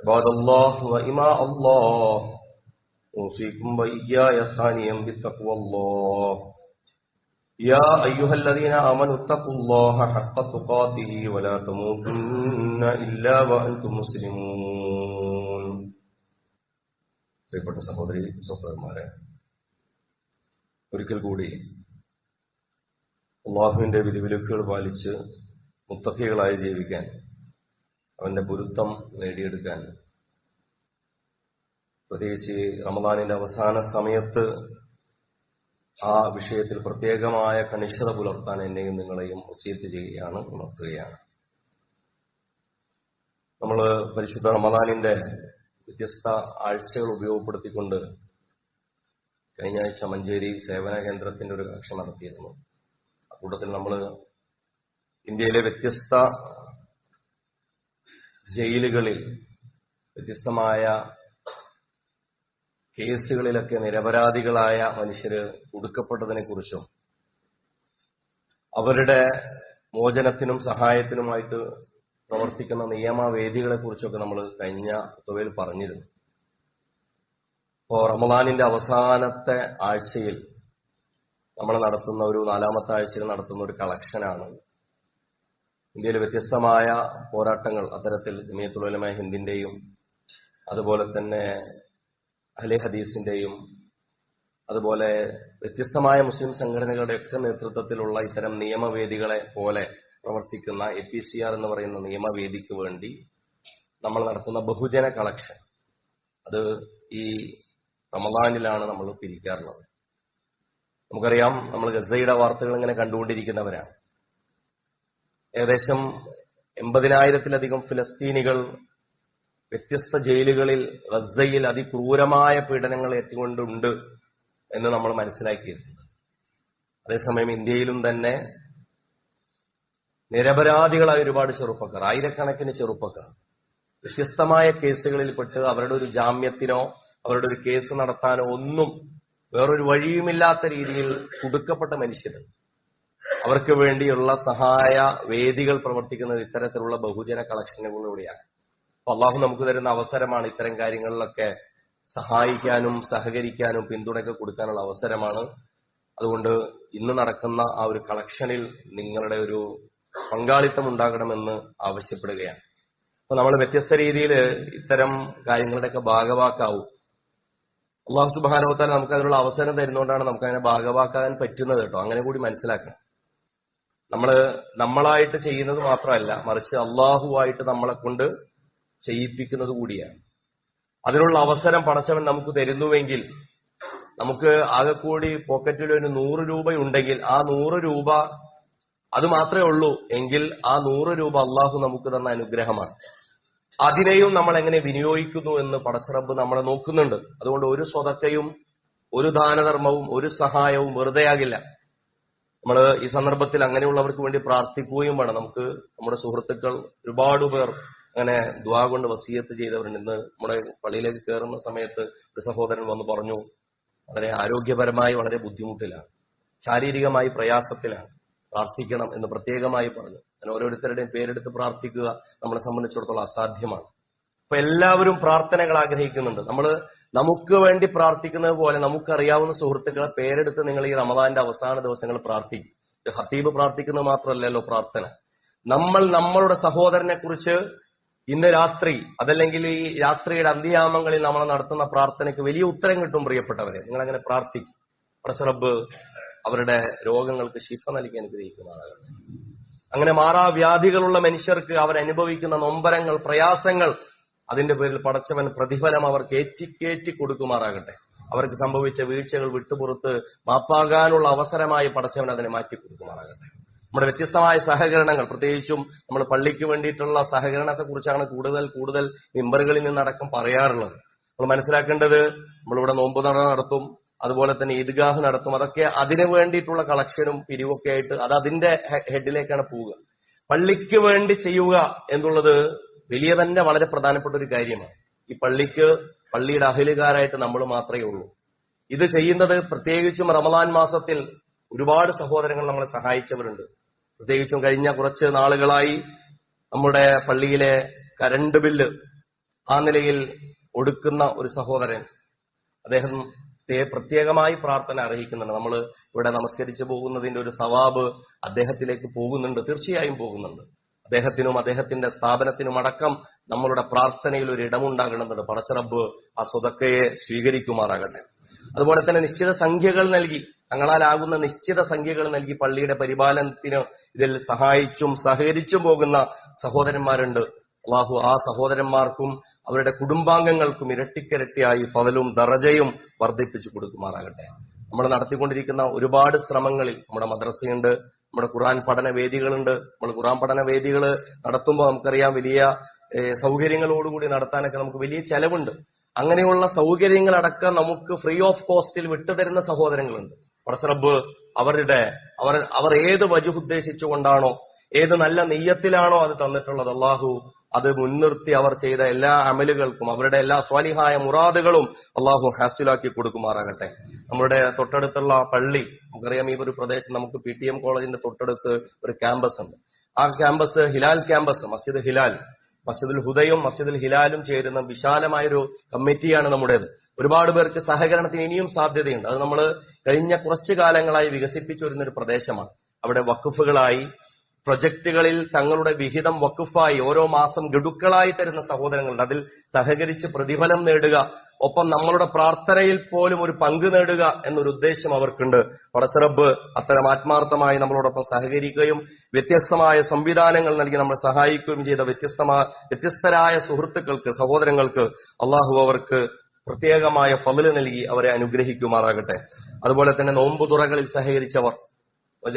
عباد الله وإماء الله، أوصيكم وإياي ثانيا بتقوى الله. يا أيها الذين آمنوا اتقوا الله حق تقاته ولا تموتن إلا وأنتم مسلمون. പ്രിയപ്പെട്ട സഹോദരി സഹോദരന്മാരെ, ഒരിക്കൽ കൂടി അള്ളാഹുവിന്റെ വിധിവിലക്കുകൾ പാലിച്ച് മുത്തഖികളായി ജീവിക്കാൻ, അവന്റെ പൊരുത്തം നേടിയെടുക്കാൻ, പ്രത്യേകിച്ച് റമളാനിന്റെ അവസാന സമയത്ത് ആ വിഷയത്തിൽ പ്രത്യേകമായ കണിഷ്ഠത പുലർത്താൻ എന്നെയും നിങ്ങളെയും വസിയത്ത് ചെയ്യുകയാണ്, ഉണർത്തുകയാണ്. നമ്മൾ പരിശുദ്ധ റമളാനിന്റെ വ്യത്യസ്ത ആഴ്ചകൾ ഉപയോഗപ്പെടുത്തിക്കൊണ്ട് കഴിഞ്ഞ ആഴ്ച മഞ്ചേരി സേവന കേന്ദ്രത്തിന്റെ ഒരു കക്ഷ നടത്തിയിരുന്നു. അക്കൂട്ടത്തിൽ നമ്മൾ ഇന്ത്യയിലെ വ്യത്യസ്ത ജയിലുകളിൽ വ്യത്യസ്തമായ കേസുകളിലൊക്കെ നിരപരാധികളായ മനുഷ്യര് ഒടുക്കപ്പെട്ടതിനെ കുറിച്ചും അവരുടെ മോചനത്തിനും സഹായത്തിനുമായിട്ട് പ്രവർത്തിക്കുന്ന നിയമവേദികളെ കുറിച്ചൊക്കെ നമ്മൾ കഴിഞ്ഞ ഖുതുബയിൽ പറഞ്ഞിരുന്നു. ഇപ്പോ റമളാനിന്റെ അവസാനത്തെ ആഴ്ചയിൽ നമ്മൾ നടത്തുന്ന ഒരു 4-ാമത്തെ ആഴ്ചയിൽ നടത്തുന്ന ഒരു കളക്ഷനാണ് ഇന്ത്യയിലെ വ്യത്യസ്തമായ പോരാട്ടങ്ങൾ. അത്തരത്തിൽ ജമിയത്തുൽ ഉലമാ ഹിന്ദിന്റെയും അതുപോലെ തന്നെ അഹ്ലെ ഹദീസിന്റെയും അതുപോലെ വ്യത്യസ്തമായ മുസ്ലിം സംഘടനകളുടെയൊക്കെ നേതൃത്വത്തിലുള്ള ഇത്തരം നിയമവേദികളെ പോലെ പ്രവർത്തിക്കുന്ന APCR എന്ന് പറയുന്ന നിയമവേദിക്ക് വേണ്ടി നമ്മൾ നടത്തുന്ന ബഹുജന കളക്ഷൻ, അത് ഈ റമളാനിലാണ് നമ്മൾ പിരിക്കാറുള്ളത്. നമുക്കറിയാം, നമ്മൾ ഗസയുടെ വാർത്തകൾ ഇങ്ങനെ കണ്ടുകൊണ്ടിരിക്കുന്നവരാണ്. ഏകദേശം 80,000-ത്തിലധികം ഫിലസ്തീനികൾ വ്യത്യസ്ത ജയിലുകളിൽ ഗസയിൽ അതിക്രൂരമായ പീഡനങ്ങൾ ഏറ്റുകൊണ്ടുണ്ട് എന്ന് നമ്മൾ മനസ്സിലാക്കിയിട്ടുണ്ട്. അതേസമയം ഇന്ത്യയിലും തന്നെ നിരപരാധികളായ ഒരുപാട് ചെറുപ്പക്കാർ, ആയിരക്കണക്കിന് ചെറുപ്പക്കാർ വ്യത്യസ്തമായ കേസുകളിൽ പെട്ട് അവരുടെ ഒരു ജാമ്യത്തിനോ അവരുടെ ഒരു കേസ് നടത്താനോ ഒന്നും വേറൊരു വഴിയുമില്ലാത്ത രീതിയിൽ കുടുക്കപ്പെട്ട മനുഷ്യരുണ്ട്. അവർക്ക് വേണ്ടിയുള്ള സഹായ വേദികൾ പ്രവർത്തിക്കുന്നത് ഇത്തരത്തിലുള്ള ബഹുജന കളക്ഷനുകളിലൂടെയാണ്. അപ്പൊ അള്ളാഹു നമുക്ക് തരുന്ന അവസരമാണ് ഇത്തരം കാര്യങ്ങളിലൊക്കെ സഹായിക്കാനും സഹകരിക്കാനും പിന്തുണയൊക്കെ കൊടുക്കാനുള്ള അവസരമാണ്. അതുകൊണ്ട് ഇന്ന് നടക്കുന്ന ആ ഒരു കളക്ഷനിൽ നിങ്ങളുടെ ഒരു പങ്കാളിത്തം ഉണ്ടാകണമെന്ന് ആവശ്യപ്പെടുകയാണ്. അപ്പൊ നമ്മൾ വ്യത്യസ്ത രീതിയിൽ ഇത്തരം കാര്യങ്ങളുടെയൊക്കെ ഭാഗവാക്കാവും. അള്ളാഹു സുബ്ഹാനഹു വ തആല നമുക്ക് അതിനുള്ള അവസരം തരുന്നതുകൊണ്ടാണ് നമുക്ക് അങ്ങനെ ഭാഗവാക്കാൻ പറ്റുന്നത് കേട്ടോ. അങ്ങനെ കൂടി മനസ്സിലാക്കണം. നമ്മളായിട്ട് ചെയ്യുന്നത് മാത്രമല്ല, മറിച്ച് അള്ളാഹുവായിട്ട് നമ്മളെ കൊണ്ട് ചെയ്യിപ്പിക്കുന്നത് കൂടിയാണ്. അതിനുള്ള അവസരം പടച്ചവൻ നമുക്ക് തരുന്നുവെങ്കിൽ, നമുക്ക് ആകെ കൂടി പോക്കറ്റിൽ ഒരു 100 രൂപയുണ്ടെങ്കിൽ ആ 100 രൂപ അത് മാത്രമേ ഉള്ളൂ എങ്കിൽ ആ 100 രൂപ അള്ളാഹു നമുക്ക് തന്ന അനുഗ്രഹമാണ്. അതിനെയും നമ്മൾ എങ്ങനെ വിനിയോഗിക്കുന്നു എന്ന് പടച്ചറബ് നമ്മളെ നോക്കുന്നുണ്ട്. അതുകൊണ്ട് ഒരു സ്വതക്കയും ഒരു ദാനധർമ്മവും ഒരു സഹായവും വെറുതെയാകില്ല. നമ്മൾ ഈ സന്ദർഭത്തിൽ അങ്ങനെയുള്ളവർക്ക് വേണ്ടി പ്രാർത്ഥിക്കുകയും വേണം. നമുക്ക് നമ്മുടെ സുഹൃത്തുക്കൾ ഒരുപാട് പേർ അങ്ങനെ ദുആ കൊണ്ട് വസിയത്ത് ചെയ്തവരുണ്ട്. ഇന്ന് നമ്മുടെ പള്ളിയിലേക്ക് കയറുന്ന സമയത്ത് ഒരു സഹോദരൻ വന്ന് പറഞ്ഞു, വളരെ ആരോഗ്യപരമായി വളരെ ബുദ്ധിമുട്ടിലാണ്, ശാരീരികമായി പ്രയാസത്തിലാണ്, പ്രാർത്ഥിക്കണം എന്ന് പ്രത്യേകമായി പറഞ്ഞു. ഞാൻ ഓരോരുത്തരുടെയും പേരെടുത്ത് പ്രാർത്ഥിക്കുക നമ്മളെ സംബന്ധിച്ചിടത്തോളം അസാധ്യമാണ്. അപ്പൊ എല്ലാവരും പ്രാർത്ഥനകൾ ആഗ്രഹിക്കുന്നുണ്ട്. നമുക്ക് വേണ്ടി പ്രാർത്ഥിക്കുന്നത് പോലെ നമുക്കറിയാവുന്ന സുഹൃത്തുക്കളെ പേരെടുത്ത് നിങ്ങൾ ഈ റമദാന്റെ അവസാന ദിവസങ്ങൾ പ്രാർത്ഥിക്കും. ഖത്തീബ് പ്രാർത്ഥിക്കുന്നത് മാത്രമല്ലല്ലോ പ്രാർത്ഥന. നമ്മളുടെ സഹോദരനെ കുറിച്ച് ഇന്ന് രാത്രി അതല്ലെങ്കിൽ ഈ രാത്രിയുടെ അന്ത്യയാമങ്ങളിൽ നമ്മൾ നടത്തുന്ന പ്രാർത്ഥനയ്ക്ക് വലിയ ഉത്തരം കിട്ടും. പ്രിയപ്പെട്ടവരെ, നിങ്ങൾ അങ്ങനെ പ്രാർത്ഥിക്കും. പടച്ച റബ്ബ് അവരുടെ രോഗങ്ങൾക്ക് ശിഫ നൽകി അനുഗ്രഹിക്കുന്നതാണ്. അങ്ങനെ മാറാവ്യാധികളുള്ള മനുഷ്യർക്ക് അവരനുഭവിക്കുന്ന നൊമ്പരങ്ങൾ, പ്രയാസങ്ങൾ, അതിന്റെ പേരിൽ പടച്ചവൻ പ്രതിഫലം അവർക്ക് ഏറ്റി കൊടുക്കുമാറാകട്ടെ. അവർക്ക് സംഭവിച്ച വീഴ്ചകൾ വിട്ടുപുറത്ത് മാപ്പാകാനുള്ള അവസരമായി പടച്ചവൻ അതിനെ മാറ്റി കൊടുക്കുമാറാകട്ടെ. നമ്മുടെ വ്യത്യസ്തമായ സഹകരണങ്ങൾ, പ്രത്യേകിച്ചും നമ്മൾ പള്ളിക്ക് വേണ്ടിയിട്ടുള്ള സഹകരണത്തെ കുറിച്ചാണ് കൂടുതൽ മിമ്പറുകളിൽ നിന്നടക്കം പറയാറുള്ളത്. നമ്മൾ മനസ്സിലാക്കേണ്ടത്, നമ്മളിവിടെ നോമ്പ് നടത്തും, അതുപോലെ തന്നെ ഈദ്ഗാഹ് നടത്തും. അതൊക്കെ അതിനു വേണ്ടിയിട്ടുള്ള കളക്ഷനും പിരിവൊക്കെ ആയിട്ട് അത് അതിന്റെ ഹെഡിലേക്കാണ് പോവുക. പള്ളിക്ക് വേണ്ടി ചെയ്യുക എന്നുള്ളത് വലിയ തന്നെ വളരെ പ്രധാനപ്പെട്ട ഒരു കാര്യമാണ്. ഈ പള്ളിയുടെ അഹലുകാരായിട്ട് നമ്മൾ മാത്രമേ ഉള്ളൂ. ഇത് ചെയ്യുന്നത് പ്രത്യേകിച്ചും റമദാൻ മാസത്തിൽ ഒരുപാട് സഹോദരങ്ങൾ നമ്മളെ സഹായിച്ചവരുണ്ട്. പ്രത്യേകിച്ചും കഴിഞ്ഞ കുറച്ച് നാളുകളായി നമ്മുടെ പള്ളിയിലെ കരണ്ട് ബില്ല് ആ നിലയിൽ ഒടുക്കുന്ന ഒരു സഹോദരൻ, അദ്ദേഹം പ്രത്യേകമായി പ്രാർത്ഥന അർഹിക്കുന്നുണ്ട്. നമ്മൾ ഇവിടെ നമസ്കരിച്ചു പോകുന്നതിന്റെ ഒരു സവാബ് അദ്ദേഹത്തിലേക്ക് പോകുന്നുണ്ട്, തീർച്ചയായും പോകുന്നുണ്ട്. അദ്ദേഹത്തിനും അദ്ദേഹത്തിന്റെ സ്ഥാപനത്തിനും അടക്കം നമ്മളുടെ പ്രാർത്ഥനയിൽ ഒരു ഇടമുണ്ടാകണമെന്നുണ്ട്. പടച്ച റബ്ബ് ആ സ്വതക്കയെ സ്വീകരിക്കുമാറാകട്ടെ. അതുപോലെ തന്നെ നിശ്ചിത സംഖ്യകൾ നൽകി, തങ്ങളാലാകുന്ന നിശ്ചിത സംഖ്യകൾ നൽകി പള്ളിയുടെ പരിപാലനത്തിന് ഇതിൽ സഹായിച്ചും സഹകരിച്ചും പോകുന്ന സഹോദരന്മാരുണ്ട്. അല്ലാഹു ആ സഹോദരന്മാർക്കും അവരുടെ കുടുംബാംഗങ്ങൾക്കും ഇരട്ടിക്കിരട്ടിയായി ഫളലും ദറജയും വർദ്ധിപ്പിച്ചു കൊടുക്കുമാറാകട്ടെ. നമ്മൾ നടത്തിക്കൊണ്ടിരിക്കുന്ന ഒരുപാട് ശ്രമങ്ങളിൽ നമ്മുടെ മദ്രസയുണ്ട്, നമ്മുടെ ഖുർആൻ പഠന വേദികളുണ്ട്. നമ്മൾ ഖുർആൻ പഠന വേദികൾ നടത്തുമ്പോൾ നമുക്കറിയാം വലിയ സൗകര്യങ്ങളോടുകൂടി നടത്താനൊക്കെ നമുക്ക് വലിയ ചെലവുണ്ട്. അങ്ങനെയുള്ള സൗകര്യങ്ങളടക്കം നമുക്ക് ഫ്രീ ഓഫ് കോസ്റ്റിൽ വിട്ടുതരുന്ന സഹോദരങ്ങളുണ്ട്. പടച്ച റബ്ബ് അവർ ഏത് വജുഹ് ഉദ്ദേശിച്ചുകൊണ്ടാണോ, ഏത് നല്ല നെയ്യത്തിലാണോ അത് തന്നിട്ടുള്ളത്, അള്ളാഹു അത് മുൻനിർത്തി അവർ ചെയ്ത എല്ലാ അമലുകൾക്കും അവരുടെ എല്ലാ സ്വാലിഹായ മുറാദുകളും അള്ളാഹു ഹാസിലാക്കി കൊടുക്കുമാറാകട്ടെ. നമ്മുടെ തൊട്ടടുത്തുള്ള പള്ളി, നമുക്കറിയാം ഈ ഒരു പ്രദേശം നമുക്ക് PTM കോളേജിന്റെ തൊട്ടടുത്ത് ഒരു ക്യാമ്പസ് ഉണ്ട്. ആ ക്യാമ്പസ് ഹിലാൽ ക്യാമ്പസ്, മസ്ജിദുൽ ഹുദയും മസ്ജിദുൽ ഹിലാലും ചേരുന്ന വിശാലമായൊരു കമ്മിറ്റിയാണ് നമ്മുടേത്. ഒരുപാട് പേർക്ക് സഹകരണത്തിന് ഇനിയും സാധ്യതയുണ്ട്. അത് നമ്മൾ കഴിഞ്ഞ കുറച്ചു കാലങ്ങളായി വികസിപ്പിച്ചു വരുന്നൊരു പ്രദേശമാണ്. അവിടെ വഖഫുകളായി പ്രൊജക്ടുകളിൽ തങ്ങളുടെ വിഹിതം വഖഫായി ഓരോ മാസം ഗഡുക്കളായി തരുന്ന സഹോദരങ്ങളുണ്ട്. അതിൽ സഹകരിച്ച് പ്രതിഫലം നേടുക, ഒപ്പം നമ്മളുടെ പ്രാർത്ഥനയിൽ പോലും ഒരു പങ്ക് നേടുക എന്നൊരു ഉദ്ദേശം അവർക്കുണ്ട്. പടച്ച റബ്ബ് അത്തരം ആത്മാർത്ഥമായി നമ്മളോടൊപ്പം സഹകരിക്കുകയും വ്യത്യസ്തമായ സംവിധാനങ്ങൾ നൽകി നമ്മളെ സഹായിക്കുകയും ചെയ്ത വ്യത്യസ്തരായ സുഹൃത്തുക്കൾക്ക്, സഹോദരങ്ങൾക്ക് അള്ളാഹു അവർക്ക് പ്രത്യേകമായ ഫള് നൽകി അവരെ അനുഗ്രഹിക്കുമാറാകട്ടെ. അതുപോലെ തന്നെ നോമ്പു തുറകളിൽ സഹകരിച്ചവർ,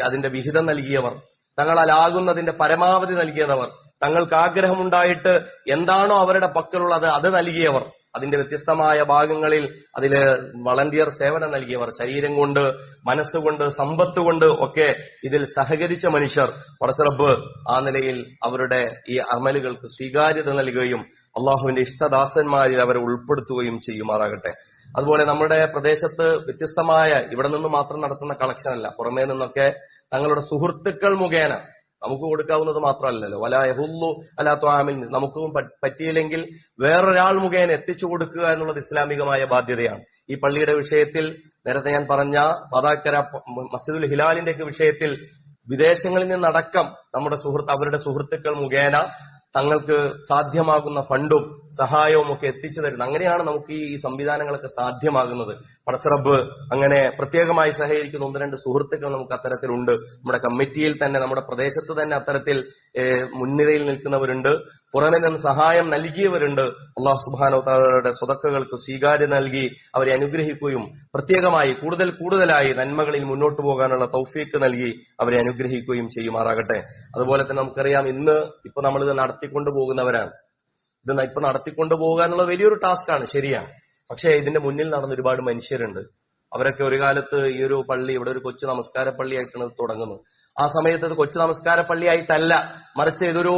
അതിന്റെ വിഹിതം നൽകിയവർ, തങ്ങളാലാകുന്നതിന്റെ പരമാവധി നൽകിയവർ, തങ്ങൾക്ക് ആഗ്രഹമുണ്ടായിട്ട് എന്താണോ അവരുടെ പക്കലുള്ളത് അത് നൽകിയവർ, അതിന്റെ വ്യത്യസ്തമായ ഭാഗങ്ങളിൽ അതില് വളണ്ടിയർ സേവനം നൽകിയവർ, ശരീരം കൊണ്ട്, മനസ്സുകൊണ്ട്, സമ്പത്ത് കൊണ്ട് ഒക്കെ ഇതിൽ സഹകരിച്ച മനുഷ്യർ, പടച്ച റബ്ബ് ആ നിലയിൽ അവരുടെ ഈ അമലുകൾക്ക് സ്വീകാര്യത നൽകുകയും അള്ളാഹുവിന്റെ ഇഷ്ടദാസന്മാരിൽ അവരെ ഉൾപ്പെടുത്തുകയും ചെയ്യുമാറാകട്ടെ. അതുപോലെ നമ്മുടെ പ്രദേശത്ത് വ്യത്യസ്തമായ, ഇവിടെ നിന്ന് മാത്രം നടത്തുന്ന കളക്ഷൻ അല്ല, പുറമേ നിന്നൊക്കെ തങ്ങളുടെ സുഹൃത്തുക്കൾ മുഖേന, നമുക്ക് കൊടുക്കാവുന്നത് മാത്രമല്ലല്ലോ, വലാ യഹുല്ലു അലാ ത്വാമിൽ, നമുക്കും പറ്റിയില്ലെങ്കിൽ വേറൊരാൾ മുഖേന എത്തിച്ചു കൊടുക്കുക എന്നുള്ളത് ഇസ്ലാമികമായ ബാധ്യതയാണ്. ഈ പള്ളിയുടെ വിഷയത്തിൽ നേരത്തെ ഞാൻ പറഞ്ഞ പാതാക്കര മസ്ജിദുൽ ഹിലാലിന്റെ വിഷയത്തിൽ വിദേശങ്ങളിൽ നിന്നടക്കം അവരുടെ സുഹൃത്തുക്കൾ മുഖേന തങ്ങൾക്ക് സാധ്യമാകുന്ന ഫണ്ടും സഹായവും ഒക്കെ എത്തിച്ചു തരുന്നത്. അങ്ങനെയാണ് നമുക്ക് ഈ സംവിധാനങ്ങളൊക്കെ സാധ്യമാകുന്നത്. പടച്ച റബ്ബ് അങ്ങനെ പ്രത്യേകമായി സഹകരിക്കുന്ന 1-2 സുഹൃത്തുക്കൾ നമുക്ക് അത്തരത്തിലുണ്ട്. നമ്മുടെ കമ്മിറ്റിയിൽ തന്നെ, നമ്മുടെ പ്രദേശത്ത് തന്നെ അത്തരത്തിൽ മുൻനിരയിൽ നിൽക്കുന്നവരുണ്ട്. പുറമെ നിന്ന് സഹായം നൽകിയവരുണ്ട്. അല്ലാഹു സുബ്ഹാനഹു വ തആലയുടെ സ്വതക്കകൾക്ക് സ്വീകാര്യത നൽകി അവരെ അനുഗ്രഹിക്കുകയും പ്രത്യേകമായി കൂടുതലായി നന്മകളിൽ മുന്നോട്ട് പോകാനുള്ള തൗഫീക്ക് നൽകി അവരെ അനുഗ്രഹിക്കുകയും ചെയ്യുമാറാകട്ടെ. അതുപോലെ തന്നെ നമുക്കറിയാം, ഇപ്പൊ നമ്മളിത് നടത്തിക്കൊണ്ടു പോകുന്നവരാണ്. ഇപ്പൊ നടത്തിക്കൊണ്ടു പോകുക എന്നുള്ളത് വലിയൊരു ടാസ്ക്കാണ്, ശരിയാണ്. പക്ഷേ ഇതിന്റെ മുന്നിൽ നടന്ന ഒരുപാട് മനുഷ്യരുണ്ട്. അവരൊക്കെ ഒരു കാലത്ത് ഈ ഒരു പള്ളി, ഇവിടെ ഒരു കൊച്ചു നമസ്കാര പള്ളിയായിട്ടാണ് തുടങ്ങുന്നത്. ആ സമയത്ത് ഇത് കൊച്ചു നമസ്കാര പള്ളിയായിട്ടല്ല, മറിച്ച് ഇതൊരു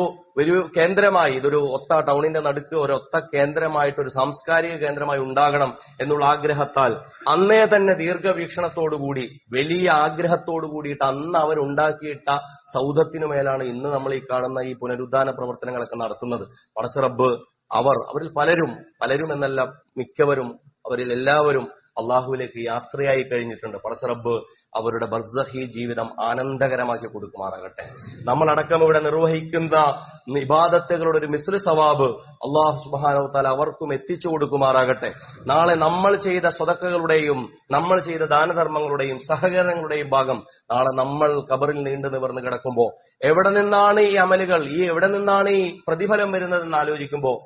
കേന്ദ്രമായി, ഇതൊരു ഒത്ത ടൗണിന്റെ നടുക്ക് ഒരൊത്ത കേന്ദ്രമായിട്ട്, ഒരു സാംസ്കാരിക കേന്ദ്രമായി ഉണ്ടാകണം എന്നുള്ള ആഗ്രഹത്താൽ അന്നേ തന്നെ ദീർഘവീക്ഷണത്തോടുകൂടി വലിയ ആഗ്രഹത്തോടു കൂടിയിട്ട് അന്ന് അവരുണ്ടാക്കിയിട്ട സൗധത്തിനു മേലാണ് ഇന്ന് നമ്മൾ ഈ കാണുന്ന ഈ പുനരുദ്ധാന പ്രവർത്തനങ്ങളൊക്കെ നടത്തുന്നത്. പടച്ച റബ്ബ് അവരിൽ പലരും എന്നല്ല മിക്കവരും, അവരിൽ എല്ലാവരും അള്ളാഹുവിലേക്ക് യാത്രയായി കഴിഞ്ഞിട്ടുണ്ട്. പടച്ച റബ്ബ് അവരുടെ ബർസഖി ജീവിതം ആനന്ദകരമാക്കി കൊടുക്കുമാറാകട്ടെ. നമ്മളടക്കം ഇവിടെ നിർവഹിക്കുന്ന ഇബാദത്തുകളുടെ ഒരു മിസ്ലു സവാബ് അള്ളാഹു സുബ്ഹാനഹു വ തആല അവർക്കും എത്തിച്ചു കൊടുക്കുമാറാകട്ടെ. നാളെ നമ്മൾ ചെയ്ത സ്വതക്കകളുടെയും നമ്മൾ ചെയ്ത ദാനധർമ്മങ്ങളുടെയും സഹകരണങ്ങളുടെയും ഭാഗം നാളെ നമ്മൾ ഖബറിൽ നീണ്ടു നിവർന്ന് കിടക്കുമ്പോൾ എവിടെ നിന്നാണ് ഈ അമലുകൾ, എവിടെ നിന്നാണ് ഈ പ്രതിഫലം വരുന്നതെന്ന് ആലോചിക്കുമ്പോൾ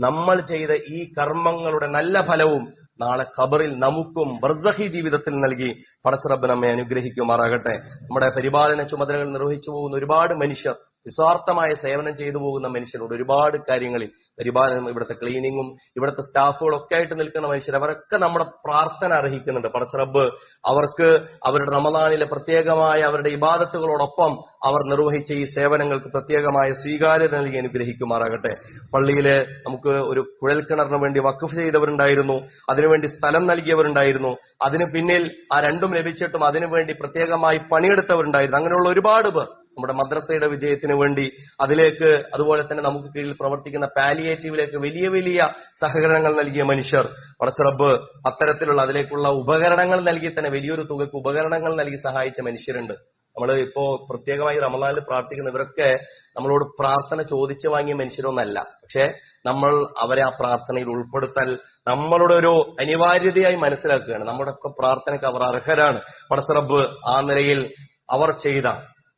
നമ്മൾ ചെയ്ത ഈ കർമ്മങ്ങളുടെ നല്ല ഫലവും നാളെ ഖബറിൽ നമുക്കും ബർസഖി ജീവിതത്തിൽ നൽകി പടച്ച റബ്ബ് നമ്മെ അനുഗ്രഹിക്കുമാറാകട്ടെ. നമ്മുടെ പരിപാലന ചുമതലകൾ നിർവഹിച്ചു പോകുന്ന ഒരുപാട് മനുഷ്യർ, നിസ്വാർത്ഥമായ സേവനം ചെയ്തു പോകുന്ന മനുഷ്യരോട് ഒരുപാട് കാര്യങ്ങളിൽ പരിപാലനം, ഇവിടുത്തെ ക്ലീനിങ്ങും ഇവിടുത്തെ സ്റ്റാഫുകളൊക്കെ ആയിട്ട് നിൽക്കുന്ന മനുഷ്യർ, അവരൊക്കെ നമ്മുടെ പ്രാർത്ഥന അർഹിക്കുന്നുണ്ട്. പടച്ച റബ്ബ് അവർക്ക് അവരുടെ റമദാനിലെ പ്രത്യേകമായ അവരുടെ ഇബാദത്തുകളോടൊപ്പം അവർ നിർവഹിച്ച ഈ സേവനങ്ങൾക്ക് പ്രത്യേകമായ സ്വീകാര്യത നൽകി അനുഗ്രഹിക്കുമാറാകട്ടെ. പള്ളിയില് നമുക്ക് ഒരു കുഴൽക്കിണറിന് വേണ്ടി വഖഫ് ചെയ്തവരുണ്ടായിരുന്നു, അതിനുവേണ്ടി സ്ഥലം നൽകിയവരുണ്ടായിരുന്നു, അതിന് പിന്നിൽ ആ രണ്ടും ലഭിച്ചിട്ടും അതിനുവേണ്ടി പ്രത്യേകമായി പണിയെടുത്തവരുണ്ടായിരുന്നു. അങ്ങനെയുള്ള ഒരുപാട് പേർ നമ്മുടെ മദ്രസയുടെ വിജയത്തിന് വേണ്ടി അതിലേക്ക്, അതുപോലെ തന്നെ നമുക്ക് കീഴിൽ പ്രവർത്തിക്കുന്ന പാലിയേറ്റീവിലേക്ക് വലിയ വലിയ സഹകരണങ്ങൾ നൽകിയ മനുഷ്യർ, പടച്ച റബ്ബ് അത്തരത്തിലുള്ള അതിലേക്കുള്ള ഉപകരണങ്ങൾ നൽകി തന്നെ വലിയൊരു തുകയ്ക്ക് ഉപകരണങ്ങൾ നൽകി സഹായിച്ച മനുഷ്യരുണ്ട്. നമ്മൾ ഇപ്പോ പ്രത്യേകമായി റമദാനിൽ പ്രാർത്ഥിക്കുന്ന ഇവരൊക്കെ നമ്മളോട് പ്രാർത്ഥന ചോദിച്ചു വാങ്ങിയ മനുഷ്യരൊന്നല്ല. പക്ഷെ നമ്മൾ അവരെ ആ പ്രാർത്ഥനയിൽ ഉൾപ്പെടുത്താൻ നമ്മളുടെ ഒരു അനിവാര്യതയായി മനസ്സിലാക്കുകയാണ്. നമ്മുടെ ഒക്കെ പ്രാർത്ഥനയ്ക്ക് അവർ അർഹരാണ്. പടച്ച റബ്ബ് ആ നിലയിൽ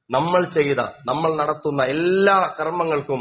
നമ്മൾ നടത്തുന്ന എല്ലാ കർമ്മങ്ങൾക്കും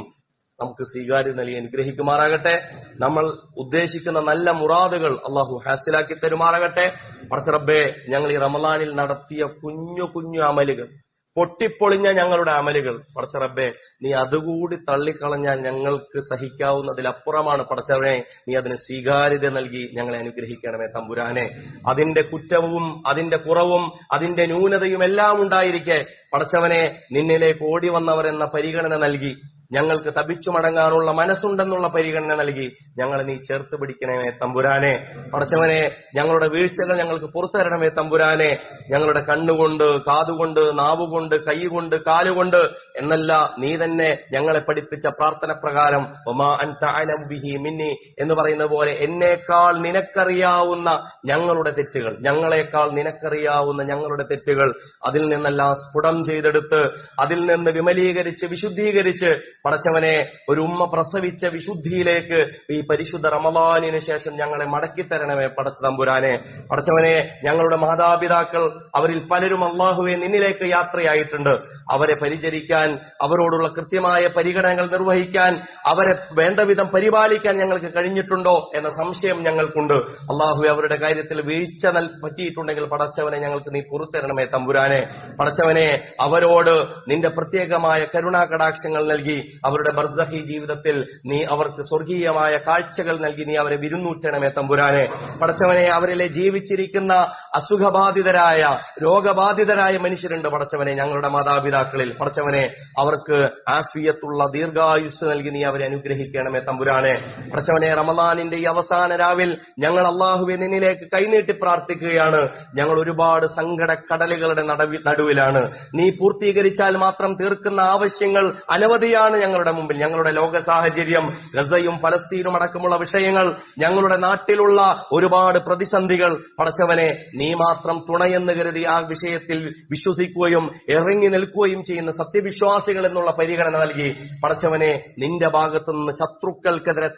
നമുക്ക് സ്വീകാര്യത നൽകി അനുഗ്രഹിക്കുമാറാകട്ടെ. നമ്മൾ ഉദ്ദേശിക്കുന്ന നല്ല മുറാദുകൾ അള്ളാഹു ഹാസിലാക്കി തരുമാറാകട്ടെ. പടച്ച റബ്ബേ, ഞങ്ങൾ ഈ റമദാനിൽ നടത്തിയ കുഞ്ഞു അമലുകൾ, പൊട്ടിപ്പൊളിഞ്ഞ ഞങ്ങളുടെ അമലുകൾ, പടച്ച റബ്ബേ നീ അതുകൂടി തള്ളിക്കളഞ്ഞാൽ ഞങ്ങൾക്ക് സഹിക്കാവുന്നതിലപ്പുറമാണ്. പടച്ചവനെ, നീ അതിന് സ്വീകാര്യത നൽകി ഞങ്ങളെ അനുഗ്രഹിക്കണമേ തമ്പുരാനെ. അതിന്റെ കുറ്റവും അതിന്റെ കുറവും അതിന്റെ ന്യൂനതയും എല്ലാം ഉണ്ടായിരിക്കെ പടച്ചവനെ, നിന്നിലേക്ക് ഓടി വന്നവരെന്ന പരിഗണന നൽകി, ഞങ്ങൾക്ക് തപിച്ചു മടങ്ങാനുള്ള മനസ്സുണ്ടെന്നുള്ള പരിഗണന നൽകി ഞങ്ങളെ നീ ചേർത്ത് പിടിക്കണമേ തമ്പുരാനെ. പടച്ചവനെ, ഞങ്ങളുടെ വീഴ്ചകൾ ഞങ്ങൾക്ക് പുറത്തരണമേ തമ്പുരാനെ. ഞങ്ങളുടെ കണ്ണുകൊണ്ട്, കാതുകൊണ്ട്, നാവുകൊണ്ട്, കൈകൊണ്ട്, കാലുകൊണ്ട് എന്നല്ല നീ തന്നെ ഞങ്ങളെ പഠിപ്പിച്ച പ്രാർത്ഥന പ്രകാരം വമാ അൻത അഅലമു ബിഹി മിന്നി എന്ന് പറയുന്ന പോലെ എന്നേക്കാൾ നിനക്കറിയാവുന്ന ഞങ്ങളുടെ തെറ്റുകൾ, ഞങ്ങളെക്കാൾ നിനക്കറിയാവുന്ന ഞങ്ങളുടെ തെറ്റുകൾ അതിൽ നിന്നെല്ലാം സ്ഫുടം ചെയ്തെടുത്ത് അതിൽ നിന്ന് വിമലീകരിച്ച് വിശുദ്ധീകരിച്ച് പടച്ചവനെ, ഒരു ഉമ്മ പ്രസവിച്ച വിശുദ്ധിയിലേക്ക് ഈ പരിശുദ്ധ റമദാനിന് ശേഷം ഞങ്ങളെ മടക്കിത്തരണമേ പടച്ച തമ്പുരാനെ. പടച്ചവനെ, ഞങ്ങളുടെ മാതാപിതാക്കൾ അവരിൽ പലരും അല്ലാഹുവേ നിന്നിലേക്ക് യാത്രയായിട്ടുണ്ട്. അവരെ പരിചരിക്കാൻ, അവരോടുള്ള കൃത്യമായ പരിഗണനകൾ നിർവഹിക്കാൻ, അവരെ വേണ്ട വിധം പരിപാലിക്കാൻ ഞങ്ങൾക്ക് കഴിഞ്ഞിട്ടുണ്ടോ എന്ന സംശയം ഞങ്ങൾക്കുണ്ട്. അല്ലാഹുവേ, അവരുടെ കാര്യത്തിൽ വീഴ്ച പറ്റിയിട്ടുണ്ടെങ്കിൽ പടച്ചവനെ ഞങ്ങൾക്ക് നീ പുറത്തരണമേ തമ്പുരാനെ. പടച്ചവനെ, അവരോട് നിന്റെ പ്രത്യേകമായ കരുണാകടാക്ഷങ്ങൾ നൽകി അവരുടെ ബർസഖി ജീവിതത്തിൽ നീ അവർക്ക് സ്വർഗീയമായ കാഴ്ചകൾ നൽകി നീ അവരെ വിരുന്നൂറ്റണമേ തമ്പുരാനെ. പടച്ചവനെ, അവരിലെ ജീവിച്ചിരിക്കുന്ന അസുഖബാധിതരായ, രോഗബാധിതരായ മനുഷ്യരുണ്ട് പടച്ചവനെ ഞങ്ങളുടെ മാതാപിതാക്കളിൽ. പടച്ചവനെ, അവർക്ക് ആഫിയത്തുള്ള ദീർഘായുസ് നൽകി നീ അവരെ അനുഗ്രഹിക്കണമേ തമ്പുരാനെ. പടച്ചവനെ, റമദാനിന്റെ ഈ അവസാന രാവിൽ ഞങ്ങൾ അല്ലാഹുവേ നിന്നിലേക്ക് കൈനീട്ടി പ്രാർത്ഥിക്കുകയാണ്. ഞങ്ങൾ ഒരുപാട് സങ്കട കടലുകളുടെ നടുവിലാണ്. നീ പൂർത്തീകരിച്ചാൽ മാത്രം തീർക്കുന്ന ആവശ്യങ്ങൾ അനവധിയാണ് ഞങ്ങളുടെ മുമ്പിൽ. ഞങ്ങളുടെ ലോക സാഹചര്യം, ഗസയും ഫലസ്തീനും അടക്കമുള്ള വിഷയങ്ങൾ, ഞങ്ങളുടെ നാട്ടിലുള്ള ഒരുപാട് പ്രതിസന്ധികൾ, പടച്ചവനെ നീ മാത്രം തുണയെന്ന് കരുതി ആ വിഷയത്തിൽ വിശ്വസിക്കുകയും ഇറങ്ങി നിൽക്കുകയും ചെയ്യുന്ന സത്യവിശ്വാസികൾ എന്നുള്ള പരിഗണന നൽകി പടച്ചവനെ, നിന്റെ ഭാഗത്തുനിന്ന് ശത്രുക്കൾക്കെതിരെ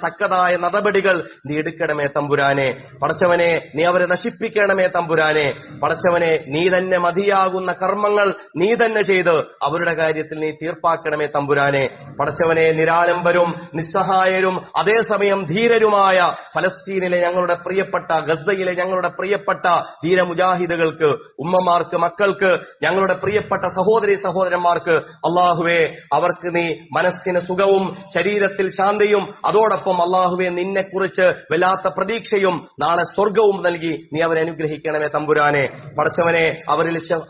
തക്കതായ നടപടികൾ നീ എടുക്കണമേ തമ്പുരാനെ. പടച്ചവനെ, നീ അവരെ നശിപ്പിക്കണമേ തമ്പുരാനെ. പടച്ചവനെ, നീ തന്നെ മതിയാകുന്ന കർമ്മങ്ങൾ നീ തന്നെ ചെയ്ത് അവരുടെ കാര്യത്തിൽ നീ തീർപ്പാക്കണമേ തമ്പുരാനെ. പടച്ചവനെ, നിരാലംബരും നിസ്സഹായരും അതേസമയം ധീരരുമായ ഫലസ്തീനിലെ ഞങ്ങളുടെ പ്രിയപ്പെട്ട, ഗസയിലെ ഞങ്ങളുടെ പ്രിയപ്പെട്ട ധീര മുജാഹിദുകൾക്ക്, ഉമ്മമാർക്ക്, മക്കൾക്ക്, ഞങ്ങളുടെ പ്രിയപ്പെട്ട സഹോദരി സഹോദരന്മാർക്ക് അള്ളാഹുവേ, അവർക്ക് നീ മനസ്സിന് സുഖവും ശരീരത്തിൽ ശാന്തിയും അതോടൊപ്പം അള്ളാഹുവേ നിന്നെക്കുറിച്ച് വല്ലാത്ത പ്രതീക്ഷയും നാളെ സ്വർഗവും നൽകി നീ അവരെ അനുഗ്രഹിക്കണമേ തമ്പുരാനെ. പടച്ചവനെ,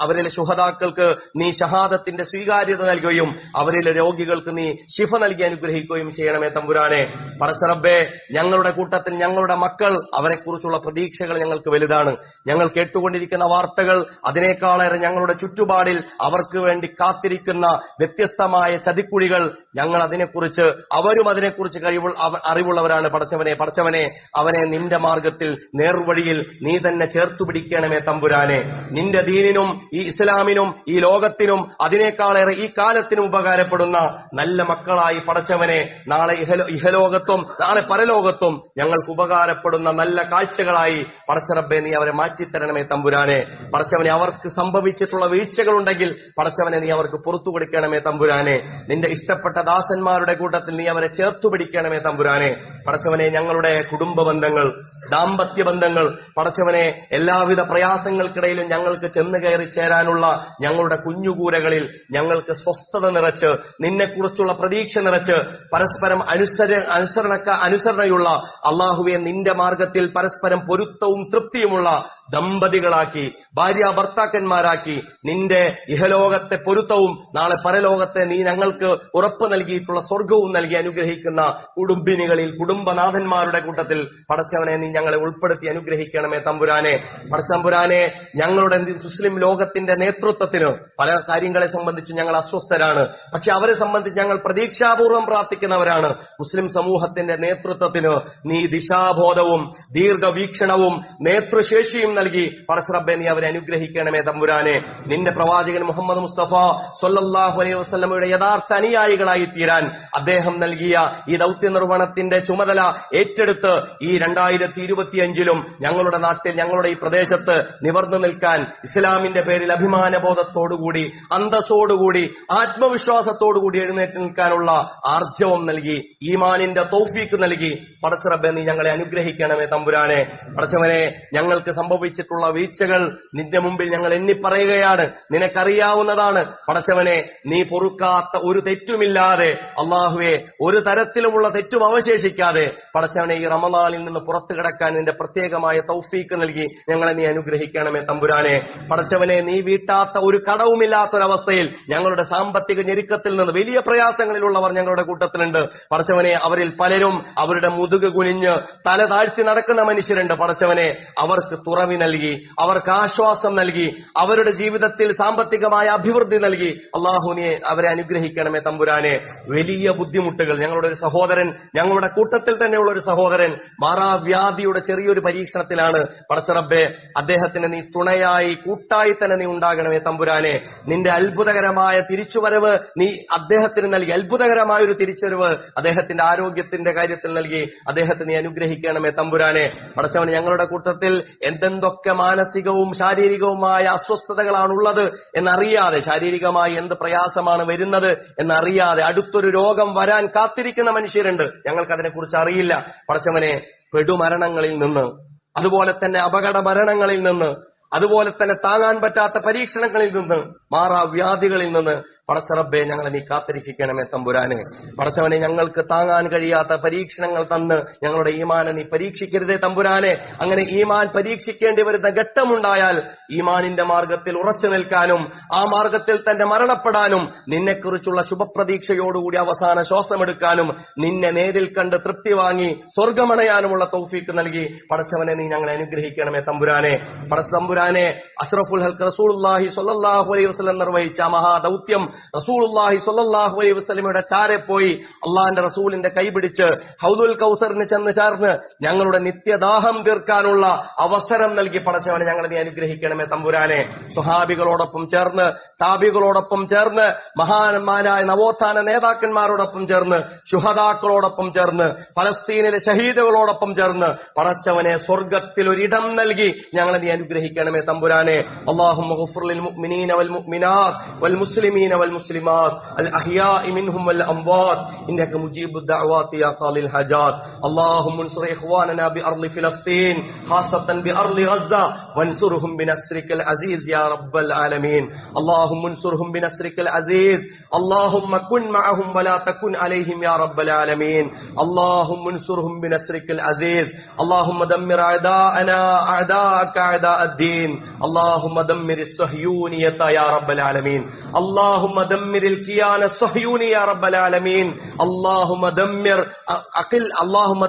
അവരിലെ ശുഹദാക്കൾക്ക് നീ ഷഹാദത്തിന്റെ സ്വീകാര്യത നൽകുകയും അവരിലെ രോഗികൾക്ക് നീ ശിഫ നൽകി അനുഗ്രഹിക്കുകയും ചെയ്യണമേ തമ്പുരാനെ. പടച്ചറബ്ബേ, ഞങ്ങളുടെ കൂട്ടത്തിൽ ഞങ്ങളുടെ മക്കൾ, അവരെക്കുറിച്ചുള്ള പ്രതീക്ഷകൾ ഞങ്ങൾക്ക് വലുതാണ്. ഞങ്ങൾ കേട്ടുകൊണ്ടിരിക്കുന്ന വാർത്തകൾ, അതിനേക്കാളേറെ ഞങ്ങളുടെ ചുറ്റുപാടിൽ അവർക്ക് വേണ്ടി കാത്തിരിക്കുന്ന വ്യത്യസ്തമായ ചതിക്കുഴികൾ, ഞങ്ങൾ അതിനെക്കുറിച്ച്, അവരും അതിനെക്കുറിച്ച് അറിവുള്ളവരാണ്. പടച്ചവനെ, അവനെ നിന്റെ മാർഗത്തിൽ നേർവഴിയിൽ നീ തന്നെ ചേർത്തു പിടിക്കണമേ തമ്പുരാനെ. നിന്റെ ദീനിനും ഈ ഇസ്ലാമിനും ഈ ലോകത്തിനും അതിനേക്കാളേറെ ഈ കാലത്തിനും ഉപകാരപ്പെടുന്ന നല്ല മക്കളായി പടച്ചവനെ നാളെ ഇഹലോകത്തും നാളെ പരലോകത്തും ഞങ്ങൾക്ക് ഉപകാരപ്പെടുന്ന നല്ല കാഴ്ചകളായി പടച്ചറബ്ബെ നീ അവരെ മാറ്റിത്തരണമേ തമ്പുരാനെ. പടച്ചവനെ, അവർക്ക് സംഭവിച്ചിട്ടുള്ള വീഴ്ചകളുണ്ടെങ്കിൽ പടച്ചവനെ നീ അവർക്ക് പുറത്തു കൊടുക്കണമേ തമ്പുരാനെ. നിന്റെ ഇഷ്ടപ്പെട്ട ദാസന്മാരുടെ കൂട്ടത്തിൽ നീ അവരെ ചേർത്തു പിടിക്കണമേ തമ്പുരാനെ. പടച്ചവനെ, ഞങ്ങളുടെ കുടുംബ ബന്ധങ്ങൾ, ദാമ്പത്യ ബന്ധങ്ങൾ, പടച്ചവനെ എല്ലാവിധ പ്രയാസങ്ങൾക്കിടയിലും ഞങ്ങൾക്ക് ചെന്ന് കയറി ചേരാനുള്ള ഞങ്ങളുടെ കുഞ്ഞുകൂരകളിൽ ഞങ്ങൾക്ക് സ്വസ്ഥത നിറച്ച്, നിന്നെക്കുറിച്ചുള്ള പ്രതീക്ഷ നിറച്ച്, പരസ്പരം അനുസരണയുള്ള അള്ളാഹുവെ നിന്റെ മാർഗത്തിൽ പരസ്പരം പൊരുത്തവും തൃപ്തിയുമുള്ള ദമ്പതികളാക്കി, ഭാര്യ ഭർത്താക്കന്മാരാക്കി, നിന്റെ ഇഹലോകത്തെ പൊരുത്തവും നാളെ പരലോകത്തെ നീ ഞങ്ങൾക്ക് ഉറപ്പ് നൽകിയിട്ടുള്ള സ്വർഗവും നൽകി അനുഗ്രഹിക്കുന്ന കുടുംബിനികളിൽ, കുടുംബനാഥന്മാരുടെ കൂട്ടത്തിൽ പടച്ചവനെ നീ ഞങ്ങളെ ഉൾപ്പെടുത്തി അനുഗ്രഹിക്കണമേ തമ്പുരാനെ. പടച്ചമ്പുരാനെ, ഞങ്ങളുടെ മുസ്ലിം ലോകത്തിന്റെ നേതൃത്വത്തിന് പല കാര്യങ്ങളെ സംബന്ധിച്ച് ഞങ്ങൾ അസ്വസ്ഥരാണ്. പക്ഷെ അവരെ സംബന്ധിച്ച് ഞങ്ങൾ പ്രതീക്ഷാപൂർവ്വം പ്രാർത്ഥിക്കുന്നവരാണ്. മുസ്ലിം സമൂഹത്തിന്റെ നേതൃത്വത്തിന് നീ ദിശാബോധവും ദീർഘവീക്ഷണവും നേതൃശേഷിയും നൽകി പടച്ചറബ്ബെ നീ അവരെ അനുഗ്രഹിക്കണമേ തമ്പുരാനെ. നിന്റെ പ്രവാചകൻ മുഹമ്മദ് മുസ്തഫ സ്വല്ലല്ലാഹു അലൈഹി വസല്ലമയുടെ യഥാർത്ഥ അനുയായികളായി തീരാൻ അദ്ദേഹം നൽകിയ ഈ ദൗത്യ നിർവഹണത്തിന്റെ ചുമതല ഏറ്റെടുത്ത് ഈ 2025 ഞങ്ങളുടെ നാട്ടിൽ, ഞങ്ങളുടെ ഈ പ്രദേശത്ത് നിവർന്നു നിൽക്കാൻ ഇസ്ലാമിന്റെ പേരിൽ അഭിമാനബോധത്തോടുകൂടി, അന്തസ്സോടുകൂടി, ആത്മവിശ്വാസത്തോടുകൂടി എഴുന്നേറ്റ് നിൽക്കാനുള്ള ആർജവം നൽകി, ഈമാനിന്റെ തൗഫീക്ക് നൽകി പടച്ചറബ്ബെ നീ ഞങ്ങളെ അനുഗ്രഹിക്കണമേ തമ്പുരാനെ. പടച്ചവനെ, ഞങ്ങൾക്ക് സംഭവിച്ചിട്ടുള്ള വീഴ്ചകൾ നിന്റെ മുമ്പിൽ ഞങ്ങൾ എണ്ണിപ്പറയുകയാണ്. നിനക്കറിയാവുന്നതാണ് പടച്ചവനെ. നീ പൊറുക്കാത്ത ഒരു തെറ്റുമില്ലാതെ അള്ളാഹുവെ, ഒരു തരത്തിലുമുള്ള തെറ്റും അവശേഷിക്കാതെ പടച്ചവനെ ഈ റമദാനിൽ നിന്ന് പുറത്തു കിടക്കാൻ നിന്റെ പ്രത്യേകമായ തൗഫീക്ക് നൽകി ഞങ്ങളെ നീ അനുഗ്രഹിക്കണമേ തമ്പുരാനെ. പടച്ചവനെ, നീ വീട്ടാത്ത ഒരു കടവുമില്ലാത്തൊരവസ്ഥയിൽ ഞങ്ങളുടെ സാമ്പത്തിക ഞെരുക്കത്തിൽ നിന്ന് വലിയ പ്രയാസങ്ങളിലുള്ളവർ ഞങ്ങളുടെ കൂട്ടത്തിലുണ്ട്. പടച്ചവനെ, അവരിൽ പലരും അവരുടെ മുതുക് കുനിഞ്ഞ് തല താഴ്ത്തി നടക്കുന്ന മനുഷ്യരുണ്ട്. പടച്ചവനെ, അവർക്ക് തുറവി നൽകി, അവർക്ക് ആശ്വാസം നൽകി, അവരുടെ ജീവിതത്തിൽ സാമ്പത്തികമായ അഭിവൃദ്ധി നൽകി അള്ളാഹു നീ അവരെ അനുഗ്രഹിക്കണമേ തമ്പുരാനെ. വലിയ ബുദ്ധിമുട്ടുകൾ, ഞങ്ങളുടെ ഒരു സഹോദരൻ, ഞങ്ങളുടെ കൂട്ടത്തിൽ തന്നെയുള്ള ഒരു സഹോദരൻ മാറാവ്യാധിയുടെ ചെറിയൊരു പരീക്ഷണത്തിലാണ്. പടച്ചറബ്ബെ, അദ്ദേഹത്തിന് നീ തുണയായി, കൂട്ടായി തന്നെ നീ ഉണ്ടാകണമേ തമ്പുരാനെ. നിന്റെ അത്ഭുതകരമായ തിരിച്ചുവരവ് നീ അദ്ദേഹത്തിന് നൽകി, അത്ഭുതകരമായ ഒരു തിരിച്ചുവരവ് അദ്ദേഹത്തിന്റെ ആരോഗ്യത്തിന്റെ കാര്യത്തിൽ നൽകി അദ്ദേഹത്തെ നീ അനുഗ്രഹിക്കണമേ തമ്പുരാനെ. പടച്ചവന്, ഞങ്ങളുടെ കൂട്ടത്തിൽ എന്തെന്തൊക്കെ മാനസികവും ശാരീരികവുമായ അസ്വസ്ഥതകളാണുള്ളത് എന്നറിയാതെ, ശാരീരികമായി എന്ത് പ്രയാസമാണ് വരുന്നത് എന്നറിയാതെ അടുത്തൊരു രോഗം വരാൻ കാത്തിരിക്കുന്ന മനുഷ്യരുണ്ട്. ഞങ്ങൾക്കതിനെക്കുറിച്ച് അറിയില്ല. പടച്ചവനെ, പെടുമരണങ്ങളിൽ നിന്ന്, അതുപോലെ തന്നെ അപകട മരണങ്ങളിൽ നിന്ന്, അതുപോലെ തന്നെ താങ്ങാൻ പറ്റാത്ത പരീക്ഷണങ്ങളിൽ നിന്ന്, മാറാവ്യാധികളിൽ നിന്ന് പടച്ചറബ്ബെ ഞങ്ങളെ നീ കാത്തിരിക്കണമേ തമ്പുരാനെ. പടച്ചവനെ, ഞങ്ങൾക്ക് താങ്ങാൻ കഴിയാത്ത പരീക്ഷണങ്ങൾ തന്ന് ഞങ്ങളുടെ ഈമാനെ നീ പരീക്ഷിക്കരുതേ തമ്പുരാനെ. അങ്ങനെ ഈമാൻ പരീക്ഷിക്കേണ്ടി വരുന്ന ഘട്ടമുണ്ടായാൽ ഈമാനിന്റെ മാർഗത്തിൽ ഉറച്ചു നിൽക്കാനും ആ മാർഗത്തിൽ തന്നെ മരണപ്പെടാനും നിന്നെക്കുറിച്ചുള്ള ശുഭപ്രതീക്ഷയോടുകൂടി അവസാന ശ്വാസമെടുക്കാനും നിന്നെ നേരിൽ കണ്ട് തൃപ്തി വാങ്ങി സ്വർഗമണയാനുമുള്ള തൗഫീക്ക് നൽകി പടച്ചവനെ നീ ഞങ്ങളെ അനുഗ്രഹിക്കണമേ തമ്പുരാനെ. പടച്ചതമ്പുരാനെ, അഷ്റഫുൽ ഹൽഖ് റസൂലുള്ളാഹി സ്വല്ലല്ലാഹു അലൈഹി വസല്ലം നിർവഹിച്ച മഹാദൗത്യം, റസൂലുള്ളാഹി സ്വല്ലല്ലാഹു അലൈഹി വസല്ലമയുടെ ചാരെ പോയി അള്ളാന്റെ റസൂലിന്റെ കൈപിടിച്ച് ഹൗദുൽ കൗസറിന് ചെന്ന് ചേർന്ന് ഞങ്ങളുടെ നിത്യദാഹം തീർക്കാനുള്ള അവസരം നൽകി പടച്ചവനെ ഞങ്ങളെ നീ അനുഗ്രഹിക്കണമേ തമ്പുരാനെ. സ്വഹാബികളോടൊപ്പം ചേർന്ന്, താബികളോടൊപ്പം ചേർന്ന്, മഹാന്മാരായ നവോത്ഥാന നേതാക്കന്മാരോടൊപ്പം ചേർന്ന്, ശുഹദാക്കളോടൊപ്പം ചേർന്ന്, ഫലസ്തീനിലെ ഷഹീദുകളോടൊപ്പം ചേർന്ന് പടച്ചവനെ സ്വർഗത്തിൽ ഒരിടം നൽകി ഞങ്ങളെ നീ അനുഗ്രഹിക്കണമേ ചെയ്യണമേ തമ്പുരാനെ. അല്ലാഹുമ്മ ഗഫിർ ലിൽ മുഅ്മിനീന വൽ മുഅ്മിനാത്ത് വൽ മുസ്ലിമീന വൽ മുസ്ലിമാത്ത് അൽ അഹ്യാഇ മിൻഹും വൽ അംവാത്ത് ഇന്നക മുജീബുദ് ദഅവാതി യാ ഖാദിൽ ഹജാത്ത്. അല്ലാഹുമ്മ انصر إخواننا بأرض فلسطين خاصة بأرض غزة وانصرهم بنصرك العزيز يا رب العالمين. اللهم انصرهم بنصرك العزيز. اللهم كن معهم ولا تكن عليهم يا رب العالمين. اللهم انصرهم بنصرك العزيز. اللهم دمر أعداءنا أعداءك أعداء الدين. اللهم دمر الصهيونية يا رب العالمين. اللهم دمر الكيان الصهيوني يا رب العالمين. اللهم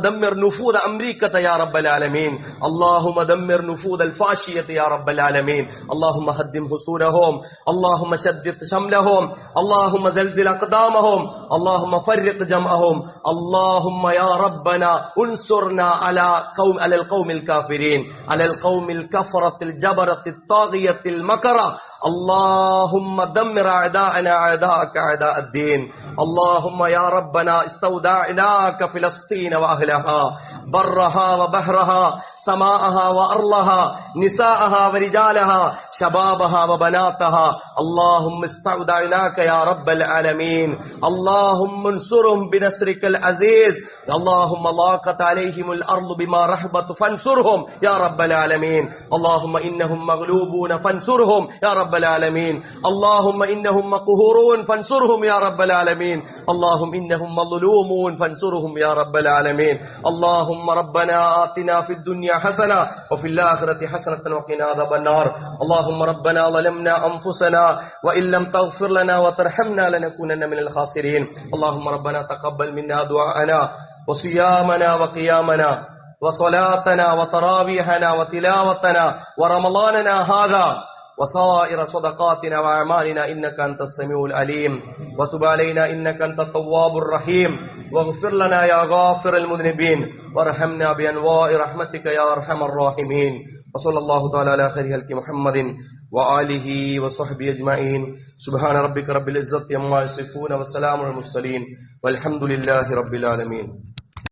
دمر نفوذ أمريكا يا رب العالمين. اللهم دمر نفوذ الفاشية يا رب العالمين. اللهم هدم حصونهم. اللهم شدد شملهم. اللهم زلزل أقدامهم. اللهم فرق جمعهم. اللهم يا ربنا انصرنا على القوم الكافرين، على القوم الكفرة الجبرة الطاغية المكرة. اللهم دمر أعداءنا أعداءك أعداء الدين. اللهم يا ربنا استودعناك فلسطين وأهلها برها وبحرها سماءها وأرضها نساءها ورجالها شبابها وبناتها. اللهم استودعناك يا رب العالمين. اللهم انصرهم بنصرك العزيز. اللهم ضاقت عليهم الأرض بما رحبت فانصرهم يا رب العالمين. اللهم إنهم مغلوبون فانصرهم يا رب العالمين. اللهم إنهم مقهورون فانصرهم يا رب العالمين. اللهم إنهم مظلومون فانصرهم يا رب العالمين. اللهم ربنا آتنا في الدنيا حسنة وفي الآخرة حسنة وقنا عذاب النار. اللهم ربنا ظلمنا أنفسنا وإن لم تغفر لنا وترحمنا لنكونن من الخاسرين. اللهم ربنا تقبل منا دعاءنا وصيامنا وقيامنا وصلاتنا وتراويحنا وتلاوتنا ورمضاننا هذا وصائر صدقاتنا وأعمالنا إنك أنت السميع العليم. وتب علينا إنك أنت التواب الرحيم. واغفر لنا يا غافر المذنبين وارحمنا بأنواع رحمتك يا أرحم الراحمين. وصلى الله تعالى على خير خلق محمد وآله وصحبه أجمعين. سبحان ربك رب العزة عما يصفون وسلام على المرسلين والحمد لله رب العالمين.